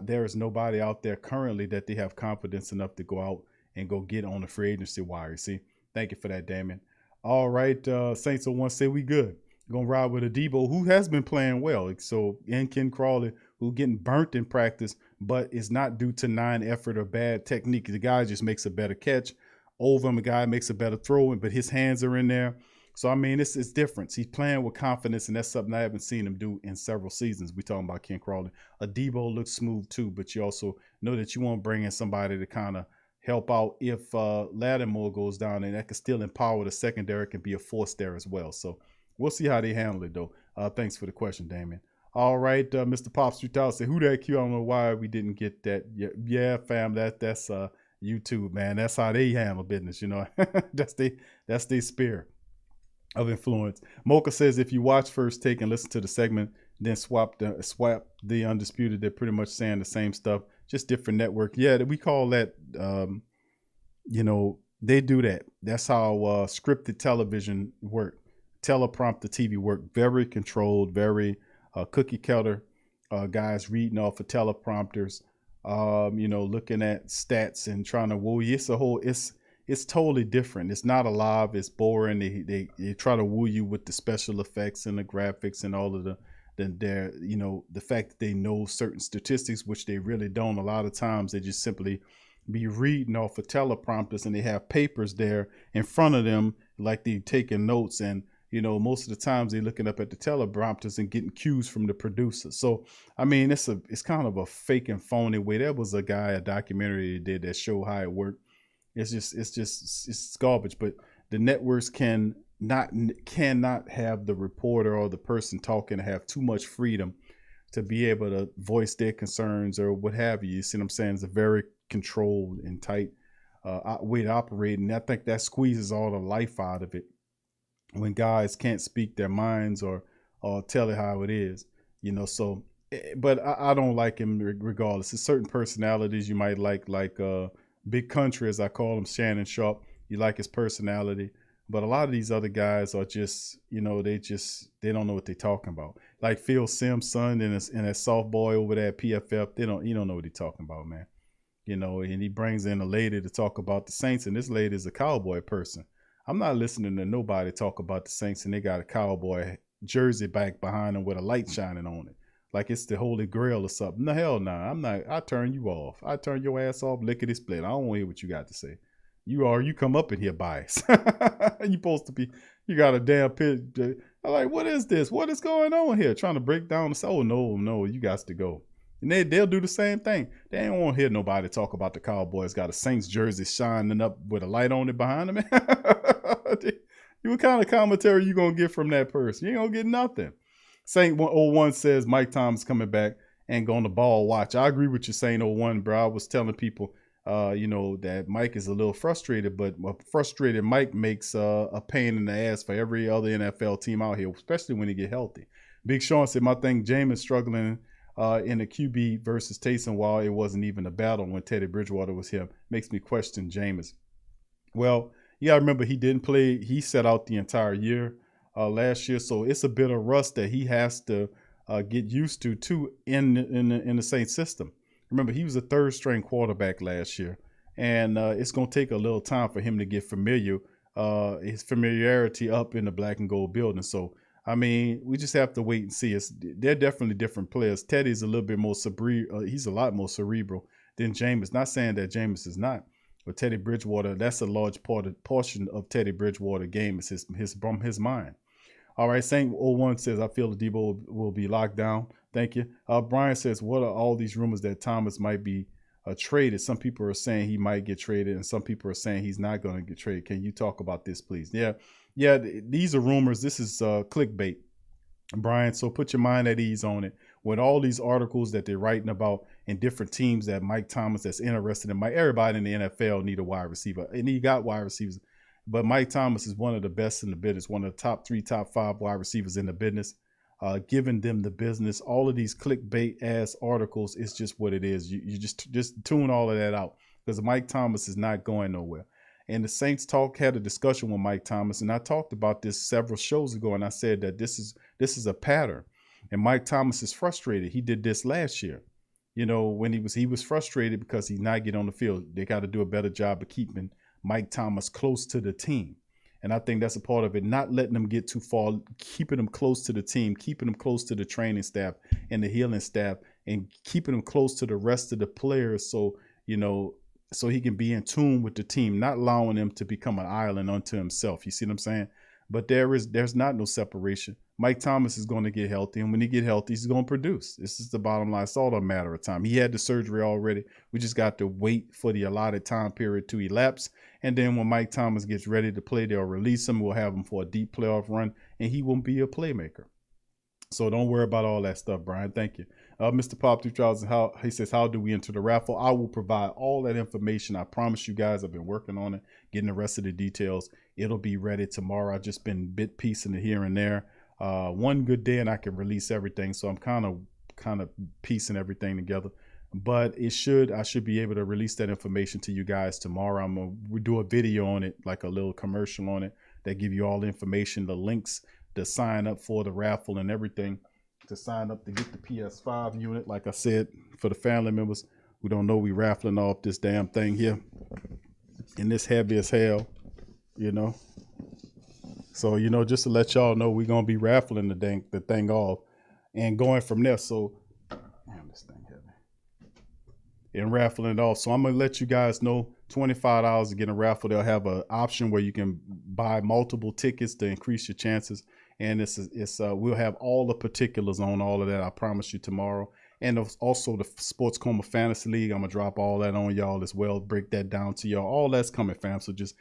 There is nobody out there currently that they have confidence enough to go out and go get on the free agency wire. See, thank you for that, Damon. All right, Saints 01 say we good. Gonna ride with Adebo, who has been playing well. So, and Ken Crawley, who getting burnt in practice, but it's not due to non-effort or bad technique. The guy just makes a better catch. Over him, a guy makes a better throw, but his hands are in there. So, I mean, it's different. He's playing with confidence, and that's something I haven't seen him do in several seasons. We talking about Ken Crawley. Adebo looks smooth too, but you also know that you want to bring in somebody to kind of help out if Lattimore goes down, and that can still empower the secondary, can be a force there as well. So we'll see how they handle it, though. Thanks for the question, Damien. All right, Mr. Pops 3000 said, who that Q? I don't know why we didn't get that. Yeah, fam, that's YouTube, man. That's how they handle business, that's their spirit of influence. Mocha says, if you watch First Take and listen to the segment, then swap the Undisputed, they're pretty much saying the same stuff, just different network. Yeah, we call that, they do that. That's how scripted television work. Teleprompter TV work. Very controlled, very cookie cutter. Guys reading off of teleprompters, looking at stats and trying to it's totally different. It's not alive. It's boring. They try to woo you with the special effects and the graphics and all of the fact that they know certain statistics, which they really don't. A lot of times they just simply be reading off of teleprompters, and they have papers there in front of them like they're taking notes. And, most of the times they're looking up at the teleprompters and getting cues from the producer. So, I mean, it's kind of a fake and phony way. There was a documentary they did that showed how it worked. It's garbage. But the networks cannot have the reporter or the person talking have too much freedom to be able to voice their concerns or what have you. You see what I'm saying? It's a very controlled and tight way to operate. And I think that squeezes all the life out of it when guys can't speak their minds or tell it how it is, so, but I don't like him regardless. There's certain personalities you might like Big Country, as I call him, Shannon Sharp. You like his personality, but a lot of these other guys are just, they don't know what they're talking about. Like Phil Simms' son and that soft boy over there at PFF, you don't know what he's talking about, man. And he brings in a lady to talk about the Saints, and this lady is a Cowboy person. I'm not listening to nobody talk about the Saints and they got a Cowboy jersey back behind them with a light shining on it, like it's the Holy Grail or something. No, hell no, I'm not. I turn you off. I turn your ass off, lickety split. I don't want to hear what you got to say. You come up in here biased. You supposed to be. You got a damn pit. I'm like, what is this? What is going on here? Trying to break down the. Oh no, you got to go. And they'll do the same thing. They ain't want to hear nobody talk about the Cowboys got a Saints jersey shining up with a light on it behind them. What kind of commentary you going to get from that person? You ain't going to get nothing. Saint 01 says Mike Thomas coming back and going to ball watch. I agree with you, Saint 01, bro. I was telling people, that Mike is a little frustrated, but a frustrated Mike makes a pain in the ass for every other NFL team out here, especially when he get healthy. Big Sean said, my thing, Jameis struggling in the QB versus Taysom while it wasn't even a battle when Teddy Bridgewater was here. Makes me question Jameis. Well, you got to remember he didn't play. He sat out the entire year last year, so it's a bit of rust that he has to get used to in the Saints system. Remember, he was a third-string quarterback last year, and it's going to take a little time for him to get his familiarity up in the black and gold building. So, I mean, we just have to wait and see. They're definitely different players. Teddy's a little bit more cerebral. He's a lot more cerebral than Jameis. Not saying that Jameis is not, but Teddy Bridgewater, that's a large portion of Teddy Bridgewater game is from his mind. All right, Saint 01 says, I feel the Debo will be locked down. Thank you. Brian says, what are all these rumors that Thomas might be traded? Some people are saying he might get traded, and some people are saying he's not going to get traded. Can you talk about this, please? Yeah, these are rumors. This is clickbait, Brian. So put your mind at ease on it. With all these articles that they're writing about in different teams that Mike Thomas that's interested in, everybody in the NFL need a wide receiver, and he got wide receivers. But Mike Thomas is one of the best in the business, one of the top 3, top 5 wide receivers in the business, giving them the business. All of these clickbait ass articles is just what it is. You just tune all of that out, because Mike Thomas is not going nowhere. And the Saints had a discussion with Mike Thomas, and I talked about this several shows ago, and I said that this is a pattern. And Mike Thomas is frustrated. He did this last year. You know, when he was frustrated because he's not getting on the field. They got to do a better job of keeping Mike Thomas close to the team. And I think that's a part of it, not letting them get too far, keeping them close to the team, keeping them close to the training staff and the healing staff, and keeping them close to the rest of the players so he can be in tune with the team, not allowing them to become an island unto himself. You see what I'm saying? But there's not no separation. Mike Thomas is going to get healthy, and when he get healthy, he's going to produce. This is the bottom line. It's all a matter of time. He had the surgery already. We just got to wait for the allotted time period to elapse, and then when Mike Thomas gets ready to play, they'll release him. We'll have him for a deep playoff run, and he won't be a playmaker. So don't worry about all that stuff, Brian. Thank you. Mr. Pop 2000, he says, how do we enter the raffle? I will provide all that information. I promise you guys, I've been working on it, getting the rest of the details. It'll be ready tomorrow. I've just been bit piecing it here and there. One good day and I can release everything. So I'm kind of piecing everything together. But I should be able to release that information to you guys tomorrow. We'll do a video on it, like a little commercial on it that give you all the information, the links to sign up for the raffle and everything, to sign up to get the PS5 unit. Like I said, for the family members who don't know, we raffling off this damn thing here. And this heavy as hell, you know. So, you know, just to let y'all know, we're going to be raffling the thing off and going from there. So, damn, this thing heavy. And raffling it off. So I'm going to let you guys know, $25 to get a raffle. They'll have an option where you can buy multiple tickets to increase your chances. And we'll have all the particulars on all of that, I promise you, tomorrow. And also the Sports Coma Fantasy League, I'm going to drop all that on y'all as well, break that down to y'all. All that's coming, fam. So just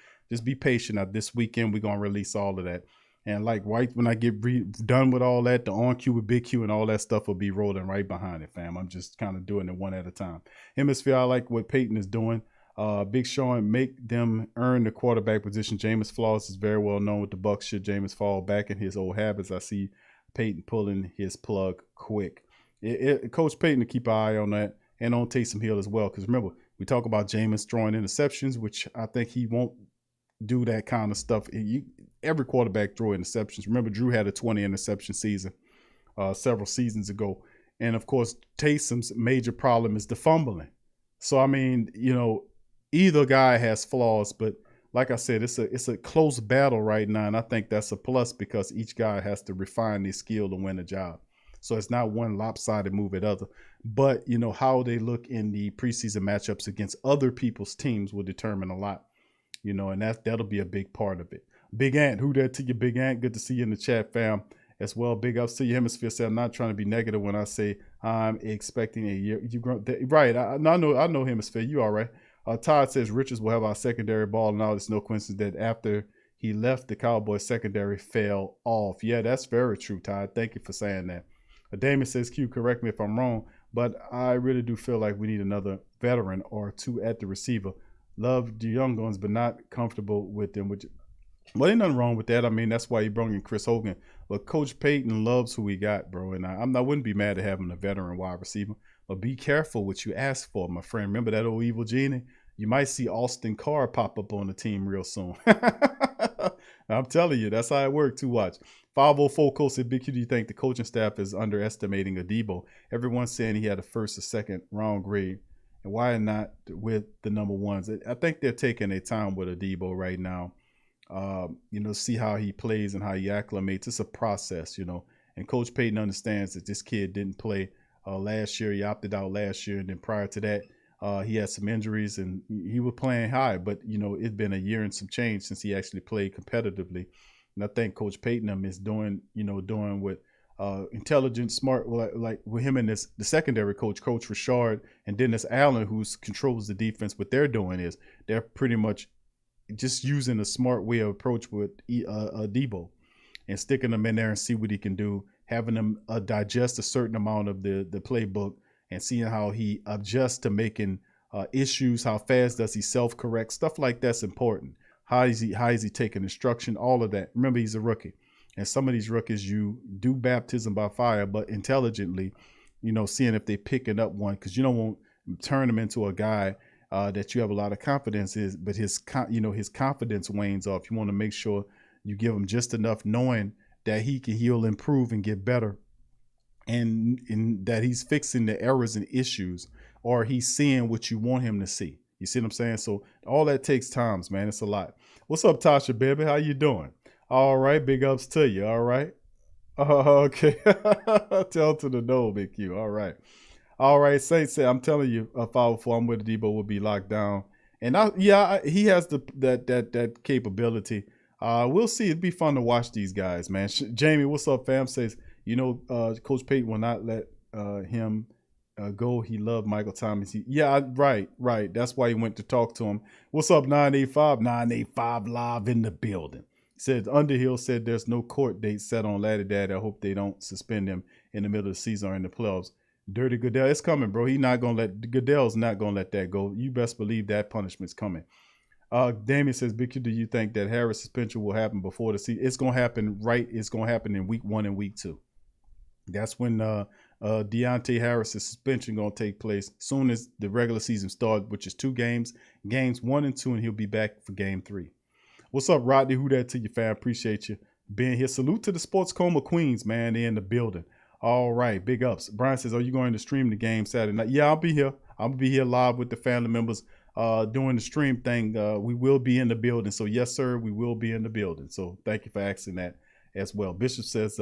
be patient. Now, this weekend, we're going to release all of that. And like right when I get done with all that, the on cue with Big Q and all that stuff will be rolling right behind it, fam. I'm just kind of doing it one at a time. Hemisphere, I like what Peyton is doing. Big Sean, make them earn the quarterback position. Jameis Flawless is very well known with the Bucs. Should Jameis fall back in his old habits? I see Peyton pulling his plug quick. Coach Peyton to keep an eye on that, and on Taysom Hill as well. Because remember, we talk about Jameis throwing interceptions, which I think he won't do that kind of stuff. Every quarterback throw interceptions. Remember, Drew had a 20 interception season several seasons ago. And of course, Taysom's major problem is the fumbling. So, I mean, you know, either guy has flaws, but like I said, it's a close battle right now. And I think that's a plus because each guy has to refine their skill to win a job. So it's not one lopsided move at other. But, you know, how they look in the preseason matchups against other people's teams will determine a lot. You know, and that'll be a big part of it. Big Ant, who that to you, Big Ant? Good to see you in the chat, fam, as well. Big ups to your Hemisphere. Say I'm not trying to be negative when I say I'm expecting a year. Right? I know Hemisphere. You all right? Todd says Richards will have our secondary ball, and it's no coincidence that after he left, the Cowboys secondary fell off. Yeah, that's very true, Todd. Thank you for saying that. Damon says, Q, correct me if I'm wrong, but I really do feel like we need another veteran or two at the receiver. Love the young ones, but not comfortable with them. Well, ain't nothing wrong with that. I mean, that's why he brought in Chris Hogan. But Coach Payton loves who he got, bro. And I wouldn't be mad at having a veteran wide receiver. But be careful what you ask for, my friend. Remember that old evil genie? You might see Austin Carr pop up on the team real soon. I'm telling you, that's how it worked. To watch. 504 Cole said, Big Q, do you think the coaching staff is underestimating Adebo? Everyone's saying he had a first or second round grade. And why not with the number ones? I think they're taking their time with Adebo right now. You know, see how he plays and how he acclimates. It's a process, you know. And Coach Payton understands that this kid didn't play last year. He opted out last year. And then prior to that, He had some injuries and he was playing high, but it's been a year and some change since he actually played competitively. And I think Coach Payton is doing what intelligent, smart, like with him and the secondary coach Richard, and Dennis Allen, who controls the defense. What they're doing is they're pretty much just using a smart way of approach with Debo and sticking them in there and see what he can do, having them digest a certain amount of the playbook and seeing how he adjusts to making issues, how fast does he self-correct, stuff like that's important. How is he taking instruction, all of that. Remember, he's a rookie. And some of these rookies, you do baptism by fire, but intelligently, seeing if they're picking up one, because you don't want to turn him into a guy that you have a lot of confidence in, but his confidence wanes off. You want to make sure you give him just enough, knowing that he'll improve and get better, and that he's fixing the errors and issues, or he's seeing what you want him to see. You see what I'm saying? So all that takes time, man. It's a lot. What's up, Tasha, baby? How you doing? All right, big ups to you. All right. Okay. Tell to the no, Big Q. All right. All right. Say, I'm telling you, 504, I'm with Debo will be locked down. And he has that capability. We'll see. It'd be fun to watch these guys, man. Jamie, what's up, fam? Says, Coach Payton will not let him go. He loved Michael Thomas. Right. That's why he went to talk to him. What's up, 985 live in the building. Said Underhill said there's no court date set on Laddie Dad. I hope they don't suspend him in the middle of the season or in the playoffs. Dirty Goodell, it's coming, bro. Goodell's not gonna let that go. You best believe that punishment's coming. Damien says, Big Q, do you think that Harris suspension will happen before the season? It's gonna happen, right? It's gonna happen in week 1 and week 2. That's when Deontay Harris' suspension gonna take place soon as the regular season starts, which is 2 games, games 1 and 2, and he'll be back for game 3. What's up, Rodney? Who that to you, fam? Appreciate you being here. Salute to the Sports Coma Queens, man. They're in the building. All right, big ups. Brian says, are you going to stream the game Saturday night? Yeah, I'll be here. I'll be here live with the family members doing the stream thing. We will be in the building. So, yes, sir, we will be in the building. So, thank you for asking that as well. Bishop says,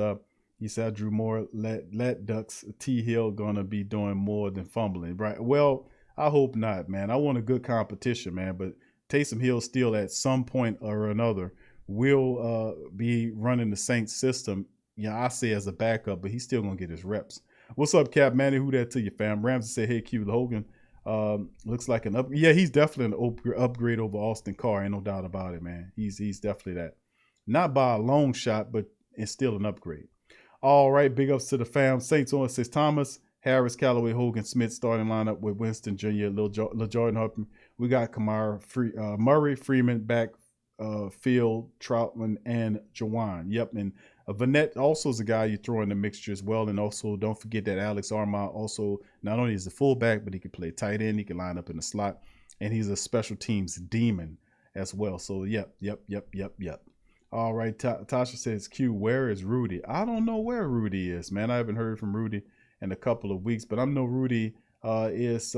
he said, Drew Moore, let Ducks, T. Hill going to be doing more than fumbling. Right. Well, I hope not, man. I want a good competition, man, but Taysom Hill still at some point or another will be running the Saints system. I say as a backup, but he's still going to get his reps. What's up, Cap Manny? Who that to you, fam? Ramsey said, hey, Q, Hogan looks like an upgrade. Yeah, he's definitely an upgrade over Austin Carr. Ain't no doubt about it, man. He's definitely that. Not by a long shot, but it's still an upgrade. All right, big ups to the fam. Saints on says Thomas, Harris, Callaway, Hogan, Smith starting lineup with Winston Jr., Lil Jordan Huffman. We got Kamara, Murray, Freeman, back, Field, Troutman, and Jawan. Yep, and Vanette also is a guy you throw in the mixture as well. And also, don't forget that Alex Armah also not only is a fullback, but he can play tight end. He can line up in the slot, and he's a special teams demon as well. So, yep. All right, Tasha says, Q, where is Rudy? I don't know where Rudy is, man. I haven't heard from Rudy in a couple of weeks, but I know Rudy is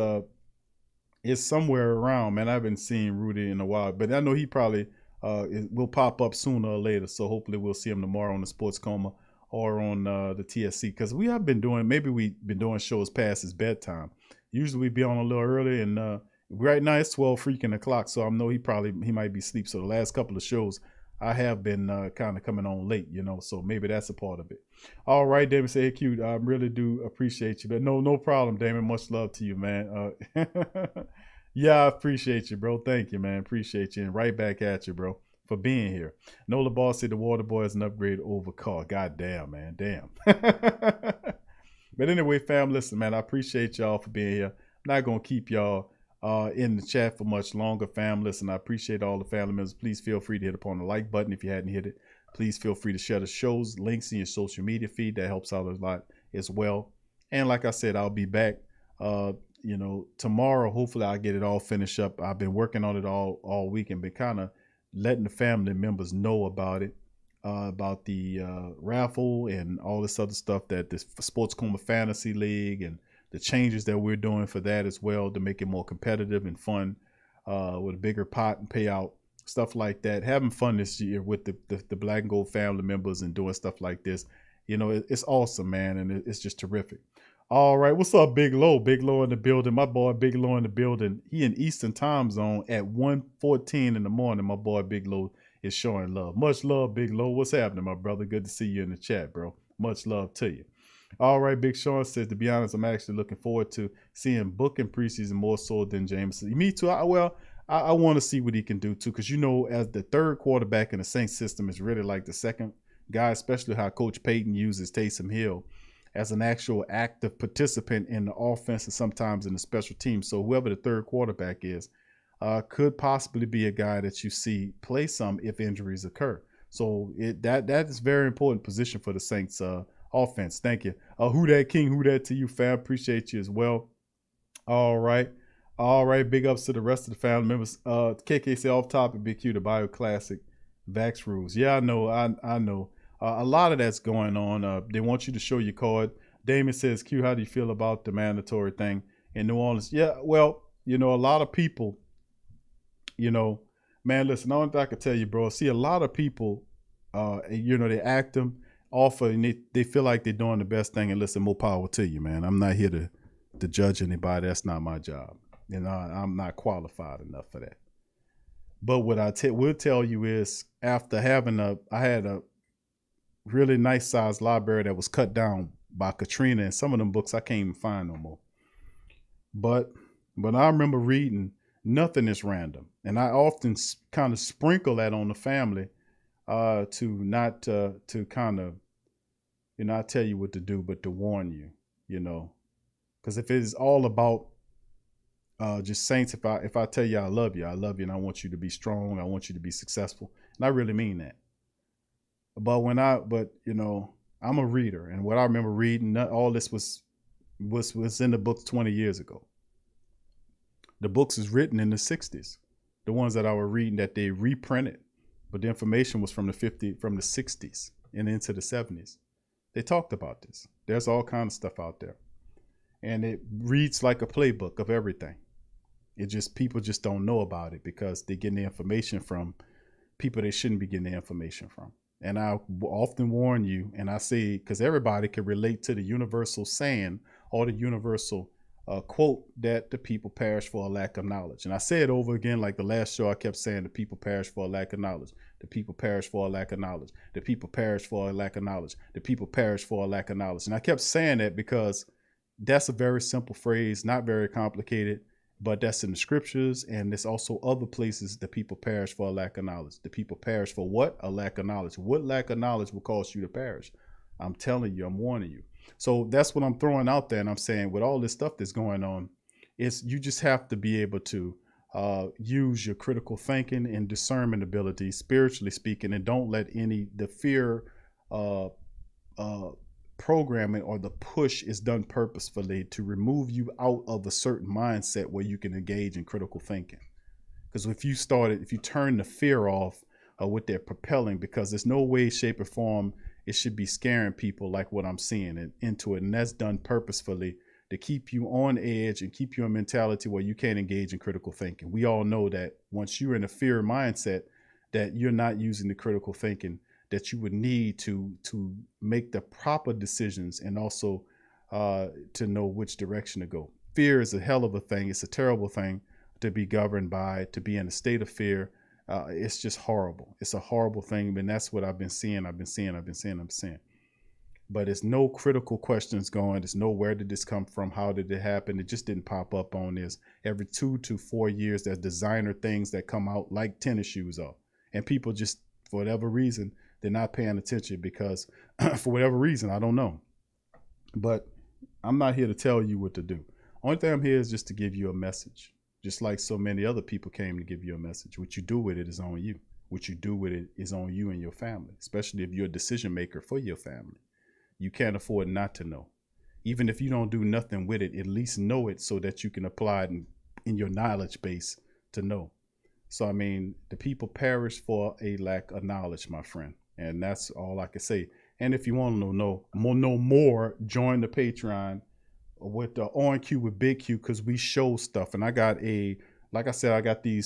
somewhere around, man. I haven't seen Rudy in a while, but I know he probably will pop up sooner or later. So hopefully we'll see him tomorrow on the Sports Coma or on the TSC, because we've been doing shows past his bedtime. Usually we be on a little early, and right now it's 12 freaking o'clock, so I know he might be asleep. So the last couple of shows I have been kind of coming on late, so maybe that's a part of it. All right, Damon say, hey, Q, I really do appreciate you. But no problem, Damon. Much love to you, man. Yeah, I appreciate you, bro. Thank you, man. Appreciate you. And right back at you, bro, for being here. Nola Boss said the Water Boy is an upgrade over Carr. God damn, man. Damn. But anyway, fam, listen, man, I appreciate y'all for being here. I'm not going to keep y'all in the chat for much longer, fam. Listen, I appreciate all the family members. Please feel free to hit upon the like button if you hadn't hit it. Please feel free to share the show's links in your social media feed. That helps out a lot as well. And like I said, I'll be back tomorrow. Hopefully I'll get it all finished up. I've been working on it all week and been kind of letting the family members know about it, about the raffle and all this other stuff, that this Sports Coma Fantasy League, and the changes that we're doing for that as well to make it more competitive and fun, with a bigger pot and payout, stuff like that. Having fun this year with the Black and Gold family members and doing stuff like this, it's awesome, man, and it's just terrific. All right. What's up, Big Low? Big Low in the building. My boy Big Low in the building. He in Eastern time zone at 1:14 in the morning. My boy Big Low is showing love. Much love, Big Low. What's happening, my brother? Good to see you in the chat, bro. Much love to you. All right, Big Sean says, to be honest, I'm actually looking forward to seeing Book in preseason more so than James. Me too. I want to see what he can do too, because as the third quarterback in the Saints system is really like the second guy, especially how Coach Payton uses Taysom Hill as an actual active participant in the offense and sometimes in the special team. So whoever the third quarterback is could possibly be a guy that you see play some if injuries occur. So that is very important position for the Saints offense. Thank you. Who that King? Who that to you, fam? Appreciate you as well. All right. Big ups to the rest of the family members. KK say off topic, Big Q, the Bio Classic Vax rules. Yeah, I know. I know. A lot of that's going on. They want you to show your card. Damon says, Q, how do you feel about the mandatory thing in New Orleans? Yeah, well, a lot of people, man, listen, the only thing I can tell you, bro, see a lot of people, they act them, offer, and they feel like they're doing the best thing, and listen, more power to you, man. I'm not here to judge anybody. That's not my job. I'm not qualified enough for that. But what I will tell you is, after I had a really nice sized library that was cut down by Katrina, and some of them books I can't even find no more. But I remember reading, nothing is random. And I often kind of sprinkle that on the family to not to kind of, I tell you what to do, but to warn you, because if it's all about just Saints, if I tell you I love you, and I want you to be strong, I want you to be successful, and I really mean that. But I'm a reader, and what I remember reading, all this was in the books 20 years ago. The books is written in the 60s, the ones that I was reading that they reprinted, but the information was from the 60s and into the 70s. They talked about this. There's all kinds of stuff out there, and it reads like a playbook of everything. People just don't know about it because they're getting the information from people they shouldn't be getting the information from. And I often warn you, and I say, because everybody can relate to the universal saying or the universal quote that the people perish for a lack of knowledge. And I say it over again, like the last show, I kept saying the people perish for a lack of knowledge. The people perish for a lack of knowledge. The people perish for a lack of knowledge. The people perish for a lack of knowledge. And I kept saying that because that's a very simple phrase, not very complicated, but that's in the scriptures, and there's also other places the people perish for a lack of knowledge. The people perish for what? A lack of knowledge. What lack of knowledge will cause you to perish? I'm telling you, I'm warning you. So that's what I'm throwing out there, and I'm saying with all this stuff that's going on, you just have to be able to use your critical thinking and discernment ability, spiritually speaking, and don't let the fear programming or the push is done purposefully to remove you out of a certain mindset where you can engage in critical thinking. Because if you turn the fear off what they're propelling, because there's no way, shape, or form it should be scaring people like what I'm seeing into it. And that's done purposefully to keep you on edge and keep you in a mentality where you can't engage in critical thinking. We all know that once you're in a fear mindset, that you're not using the critical thinking that you would need to make the proper decisions, and also to know which direction to go. Fear is a hell of a thing. It's a terrible thing to be governed by, to be in a state of fear. It's just horrible. It's a horrible thing, and that's what I've been seeing. But it's no critical questions going. There's no where did this come from? How did it happen? It just didn't pop up on this. Every 2 to 4 years, there's designer things that come out like tennis shoes are. And people just, for whatever reason, they're not paying attention because for whatever reason, I don't know. But I'm not here to tell you what to do. Only thing I'm here is just to give you a message. Just like so many other people came to give you a message. What you do with it is on you. What you do with it is on you and your family, especially if you're a decision maker for your family. You can't afford not to know. Even if you don't do nothing with it, at least know it so that you can apply it in your knowledge base to know. So, I mean, the people perish for a lack of knowledge, my friend. And that's all I can say. And if you want to know more, join the Patreon with the On Q with Big Q, because we show stuff. And I got like I said, I got the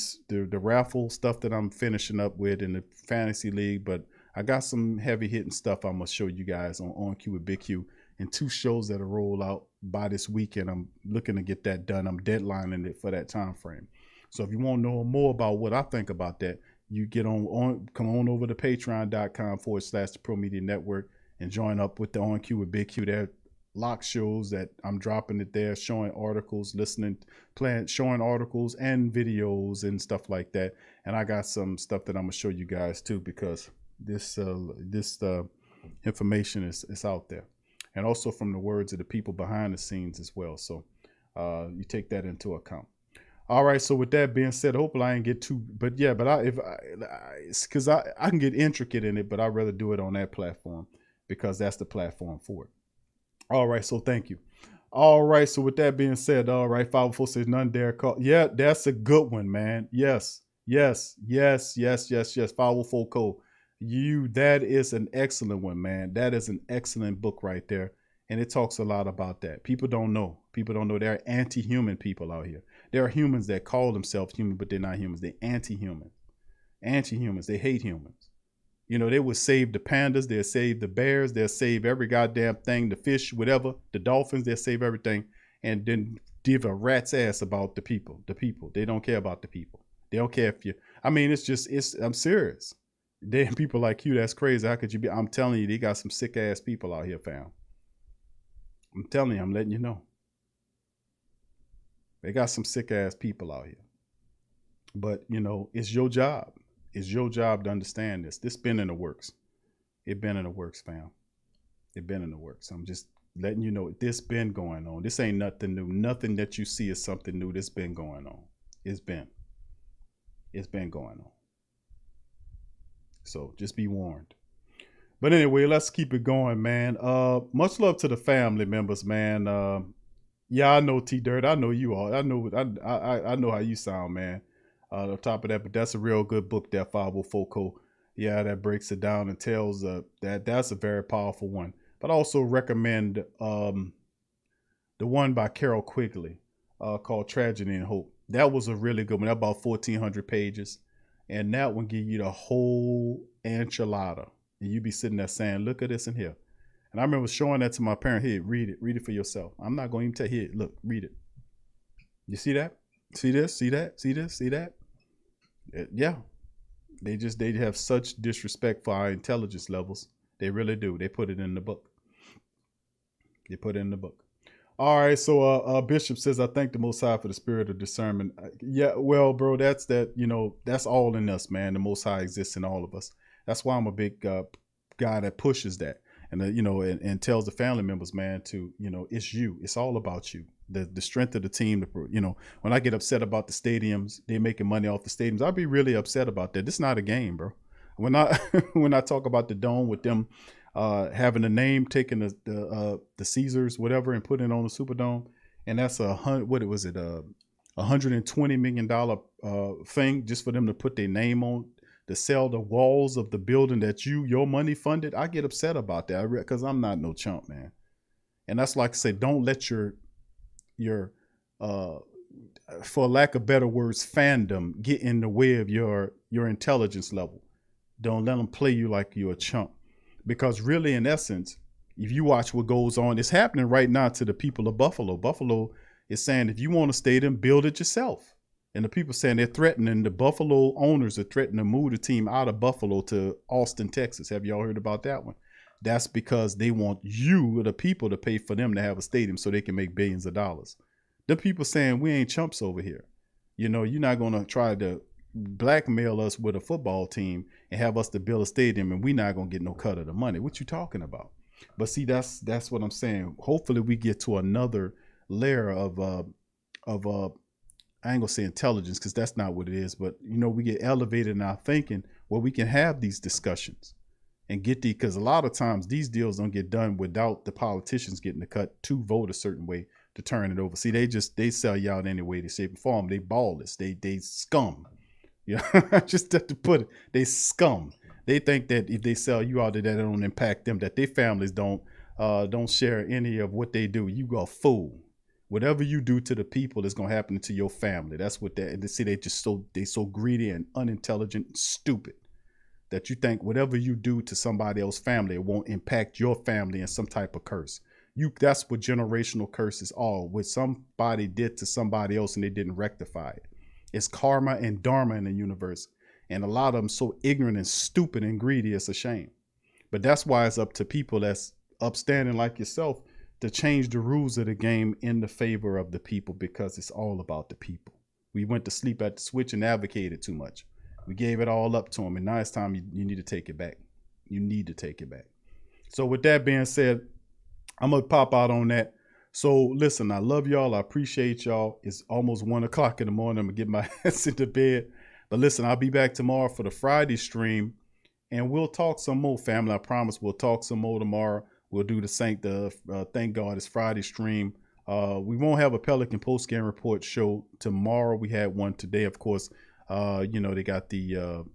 raffle stuff that I'm finishing up with in the fantasy league, but I got some heavy hitting stuff I'm going to show you guys on Q with Big Q. and 2 shows that'll roll out by this weekend. I'm looking to get that done. I'm deadlining it for that time frame. So if you want to know more about what I think about that, you get come on over to patreon.com/the Pro Media Network and join up with the On Cue with Big Q. There lock shows that I'm dropping it there, showing articles, showing articles and videos and stuff like that. And I got some stuff that I'm gonna show you guys too, because this information is out there, and also from the words of the people behind the scenes as well. So you take that into account. All right. So with that being said, hopefully I ain't get too, but yeah, but because I can get intricate in it, but I'd rather do it on that platform because that's the platform for it. All right. So thank you. All right. So with that being said, all right. 504 says none dare call. Yeah, that's a good one, man. Yes. 504 Cole. That is an excellent one, man. That is an excellent book right there. And it talks a lot about that. People don't know. There are anti-human people out here. There are humans that call themselves human, but they're not humans. They're anti-human. Anti-humans. They hate humans. You know, they would save the pandas. They'll save the bears. They'll save every goddamn thing, the fish, whatever, the dolphins. They'll save everything and then give a rat's ass about the people. The people. They don't care about the people. They don't care if you, I mean, I'm serious. Damn, people like you, that's crazy. How could you be? I'm telling you, they got some sick ass people out here, fam. I'm telling you, I'm letting you know. They got some sick ass people out here. But, you know, it's your job. It's your job to understand this. This been in the works. It been in the works, fam. It been in the works. I'm just letting you know this been going on. This ain't nothing new. Nothing that you see is something new. This been going on. It's been going on. So just be warned. But anyway, let's keep it going, man. Much love to the family members, man. Yeah, I know T-Dirt. I know you all. I know how you sound, man. On top of that, but that's a real good book, that 504 Code. Yeah, that breaks it down and tells that's a very powerful one. But I also recommend the one by Carol Quigley called Tragedy and Hope. That was a really good one. That's about 1,400 pages. And that one give you the whole enchilada. And you be sitting there saying, look at this in here. And I remember showing that to my parent. Here, read it for yourself. I'm not going to even tell you, look, read it. You see that? See this? See that? See this? See that? Yeah. They have such disrespect for our intelligence levels. They really do. They put it in the book. They put it in the book. All right. So Bishop says, I thank the Most High for the spirit of discernment. Yeah, well, bro, that's all in us, man. The Most High exists in all of us. That's why I'm a big guy that pushes that. And, and tells the family members, man, to, it's you. It's all about you. The strength of the team. When I get upset about the stadiums, they're making money off the stadiums. I'll be really upset about that. This is not a game, bro. When I talk about the dome with them having a name, taking the Caesars, whatever, and putting it on the Superdome, and that's $120 million thing just for them to put their name on, to sell the walls of the building that your money funded. I get upset about that because I'm not no chump, man. And that's like I say, don't let your for lack of better words, fandom get in the way of your intelligence level. Don't let them play you like you're a chump, because really, in essence, if you watch what goes on, it's happening right now to the people of Buffalo. Buffalo is saying, if you want a stadium, build it yourself. And the people saying they're threatening, the Buffalo owners are threatening to move the team out of Buffalo to Austin, Texas. Have y'all heard about that one? That's because they want you, the people, to pay for them to have a stadium so they can make billions of dollars. The people saying we ain't chumps over here. You're not going to try to blackmail us with a football team and have us to build a stadium and we're not going to get no cut of the money. What you talking about? But see, that's what I'm saying. Hopefully we get to another layer of I ain't gonna say intelligence, because that's not what it is, but we get elevated in our thinking where we can have these discussions and get because a lot of times these deals don't get done without the politicians getting the cut to vote a certain way to turn it over. See, they sell you out any way, they shape and form. They ballless, they scum. Just have to put it, they scum. They think that if they sell you out, that it don't impact them, that their families don't share any of what they do. You go a fool. Whatever you do to the people is going to happen to your family. That's what they see. They so greedy and unintelligent and stupid that you think whatever you do to somebody else's family, it won't impact your family in some type of curse. That's what generational curses are. What somebody did to somebody else and they didn't rectify it. It's karma and dharma in the universe. And a lot of them so ignorant and stupid and greedy, it's a shame. But that's why it's up to people that's upstanding like yourself to change the rules of the game in the favor of the people, because it's all about the people. We went to sleep at the switch and advocated too much. We gave it all up to them, and now it's time you need to take it back. You need to take it back. So with that being said, I'm going to pop out on that. So listen, I love y'all. I appreciate y'all. It's almost 1 o'clock in the morning. I'm going to get my ass into bed. But listen, I'll be back tomorrow for the Friday stream, and we'll talk some more, family. I promise we'll talk some more tomorrow. We'll do the Thank God It's Friday stream. We won't have a Pelican post-game report show tomorrow. We had one today, of course. You know, they got the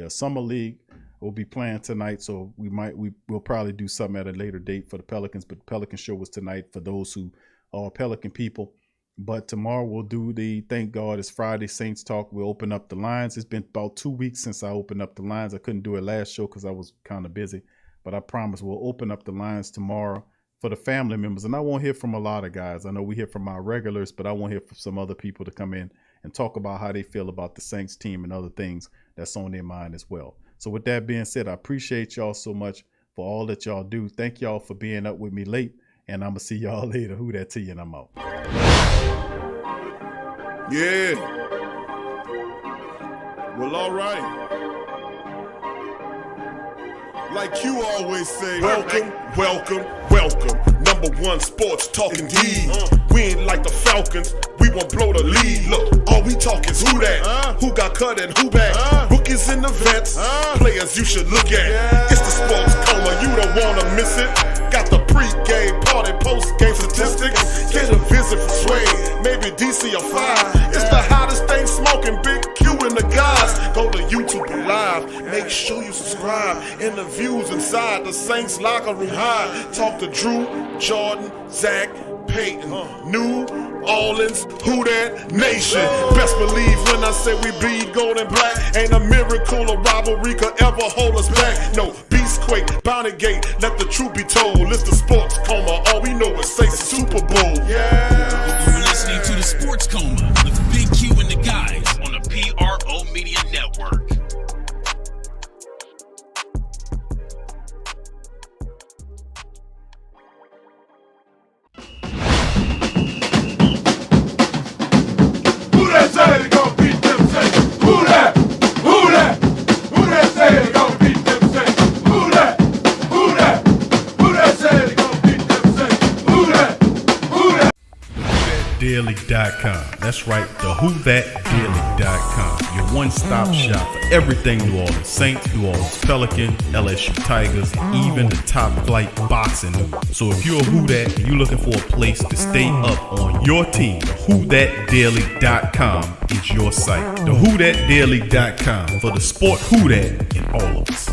summer league will be playing tonight, so we'll probably do something at a later date for the Pelicans. But the Pelican show was tonight for those who are Pelican people. But tomorrow we'll do the Thank God It's Friday Saints talk. We'll open up the lines. It's been about 2 weeks since I opened up the lines. I couldn't do it last show because I was kind of busy. But I promise we'll open up the lines tomorrow for the family members. And I won't hear from a lot of guys. I know we hear from our regulars, but I won't hear from some other people to come in and talk about how they feel about the Saints team and other things that's on their mind as well. So with that being said, I appreciate y'all so much for all that y'all do. Thank y'all for being up with me late. And I'm going to see y'all later. Who that to you, and I'm out. Yeah. Well, all right. Like you always say, welcome, welcome, welcome. #1 sports talking D. We ain't like the Falcons, we won't blow the lead. Look, all we talk is who that, who got cut and who back. Rookies and the vets, players you should look at. It's the sports coma, you don't wanna miss it. Got the pre-game, party, post-game statistics. Get a visit from Sway, maybe DC or 5. It's the hottest thing smoking, Big Q and the guys. Go to YouTube Live, make sure you subscribe. Interviews inside the Saints locker room high. Talk to Drew, Jordan, Zach, Peyton, New Orleans, who that nation. Best believe when I say we bleed gold and black. Ain't a miracle or rivalry could ever hold us back. No, Beastquake, Bounty Gate, let the truth be told. It's the sports coma, all we know is Saints Super Bowl. Yeah. You're listening to the Sports Coma with Big Q and the guys on the PRO Media Network. Say they gon' beat them Saints. Who that? Who that? Who that say they gon' beat them Saints? Who that? Who that? Who that say they gon' beat them Saints? Who that? Who that? WhoThatDaily.com. That's right, the WhoThatDaily.com. Your one-stop shop for everything New Orleans Saints, New Orleans Pelican, LSU Tigers, even the top flight boxing news. So if you're a Who That and you're looking for a place to stay up on your team, WhoThatDaily.com is your site. The WhoThatDaily.com for the sport Who That in all of us.